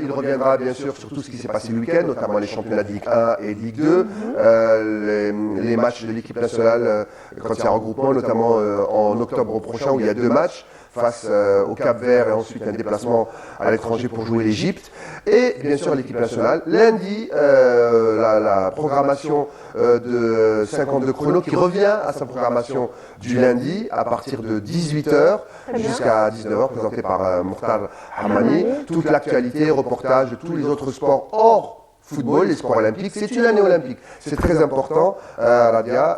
Il reviendra bien sûr sur tout ce qui s'est passé le week-end, notamment les championnats de Ligue 1 et de Ligue 2, les matchs de l'équipe nationale quand il y a regroupement, notamment en octobre prochain où il y a 2 matchs. Face au Cap-Vert, et ensuite un déplacement à l'étranger pour jouer l'Égypte. Et bien sûr l'équipe nationale. Lundi, la programmation de 52 chrono qui revient à sa programmation du lundi à partir de 18h jusqu'à 19h, présentée par Mokhtar Hamani. Toute l'actualité, reportages de tous les autres sports hors football, les sports olympiques, c'est une année olympique. C'est très important, Radia.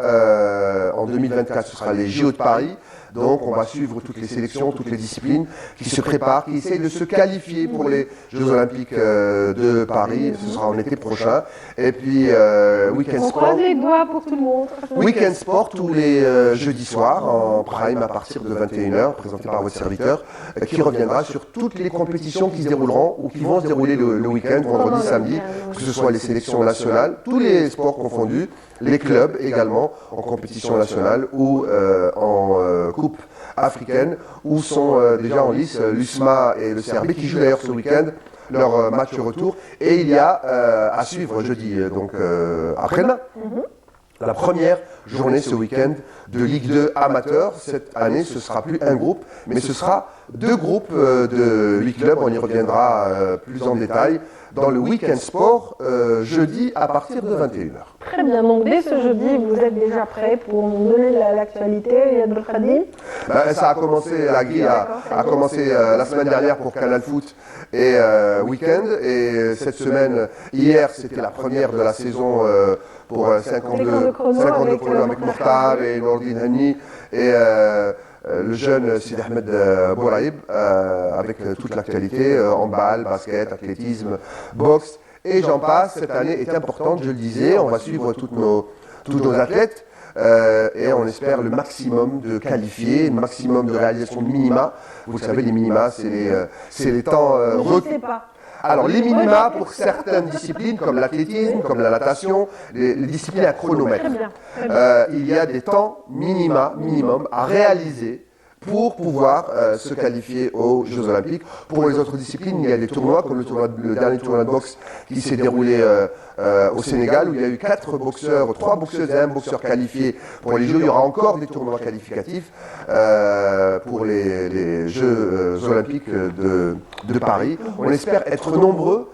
En 2024, ce sera les JO de Paris. Donc on va suivre toutes les sélections, toutes les disciplines qui se préparent, qui essayent de se qualifier pour les Jeux Olympiques de Paris. Ce sera en été prochain. Et puis Weekend On Sport. croise les doigts pour tout le monde. Weekend Sport tous les jeudis soirs en prime à partir de 21h, présenté par votre serviteur, qui reviendra sur toutes les compétitions qui se dérouleront ou qui vont se dérouler le week-end, vendredi, samedi, que ce soit les sélections nationales, tous les sports confondus, les clubs également en compétition nationale ou en coupe africaine, où sont déjà en lice l'USMA et le CRB qui jouent d'ailleurs ce week-end leur match retour. Et il y a à suivre jeudi, donc après-demain, la première journée ce week-end de Ligue 2 amateur. Cette année, ce ne sera plus un groupe, mais ce sera 2 groupes de 8 clubs. On y reviendra plus en détail dans le Week-end Sport jeudi à partir de 21h. Très bien, donc dès ce jeudi, vous êtes déjà prêts pour nous donner l'actualité, Yad Belkhadim? Ça a commencé, la grille a commencé la semaine dernière pour Canal Foot et Week-end. Et cette semaine, hier, c'était la première de la saison pour 52 chrono avec Mokhtar et Nordin Hani et le jeune Sid Ahmed Bouraïb avec toute l'actualité, handball, basket, athlétisme, boxe et j'en passe. Cette année est importante, je le disais, on va suivre tous nos athlètes et on espère le maximum de qualifiés, le maximum de réalisation de minima. Vous le savez, les minima, c'est les temps Je ne sais pas. Alors, les minima pour certaines disciplines, comme l'athlétisme, comme la natation, les disciplines à chronomètre, il y a des temps minimum à réaliser pour pouvoir se qualifier aux Jeux Olympiques. Pour les autres disciplines, il y a des tournois, comme le dernier tournoi de boxe qui s'est déroulé au Sénégal, où il y a eu 3 boxeuses et 1 boxeur qualifiés pour les Jeux. Il y aura encore des tournois qualificatifs pour les Jeux Olympiques de Paris. On espère être nombreux.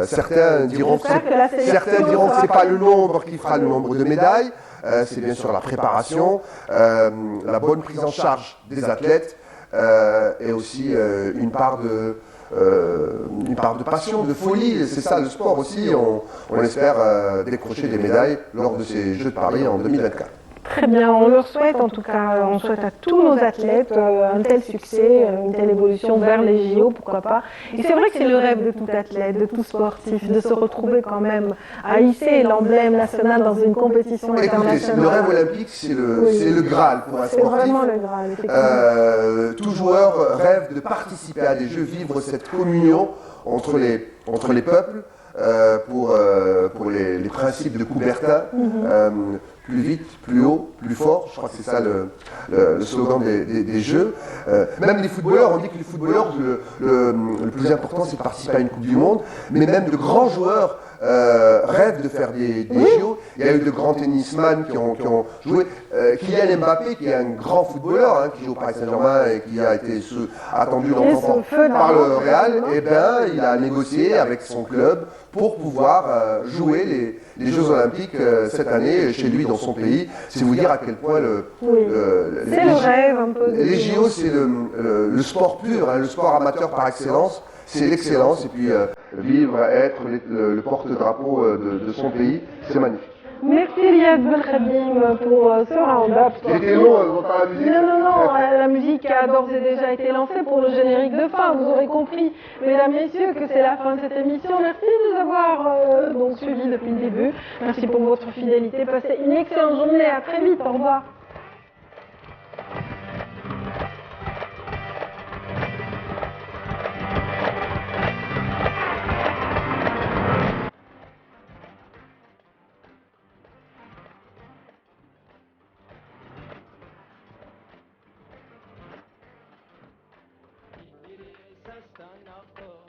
Certains diront que ce n'est pas le nombre qui fera le nombre de médailles. C'est bien sûr la préparation, la bonne prise en charge des athlètes et aussi une part de passion, de folie. C'est ça le sport aussi. On espère décrocher des médailles lors de ces Jeux de Paris en 2024. Très bien, on leur souhaite en tout cas, on souhaite à tous nos athlètes un tel succès, une telle évolution vers les JO, pourquoi pas. Et c'est vrai que c'est le rêve de tout athlète, de tout sportif, de se retrouver quand même à hisser l'emblème national dans une compétition internationale. Le rêve olympique, c'est le Graal pour un sportif. C'est vraiment le Graal, effectivement. Tout joueur rêve de participer à des Jeux, vivre cette communion entre les peuples pour les principes de Coubertin. Plus vite, plus haut, plus fort. Je crois que c'est ça le slogan des Jeux. Même les footballeurs, on dit que les footballeurs, le plus important, c'est de participer à une Coupe du Monde. Mais même de grands joueurs rêvent de faire des JO. Il y a eu de grands tennisman qui ont joué. Kylian Mbappé, qui est un grand footballeur, qui joue au Paris Saint-Germain et qui a été attendu dans le temps par le Real, il a négocié avec son club pour pouvoir jouer les Jeux Olympiques cette année chez lui dans son pays. C'est vous dire à quel point c'est le rêve un peu. Les JO, c'est le sport pur, le sport amateur par excellence. C'est l'excellence et puis vivre, être le porte-drapeau de son pays, c'est magnifique. Merci Riyad Belkhadim pour ce round-up. C'était long, on entend la musique. Non, la musique a d'ores et déjà été lancée pour le générique de fin. Vous aurez compris, mesdames, messieurs, que c'est la fin de cette émission. Merci de nous avoir donc suivis depuis le début. Merci pour votre fidélité. Passez une excellente journée. À très vite. Au revoir. stand up.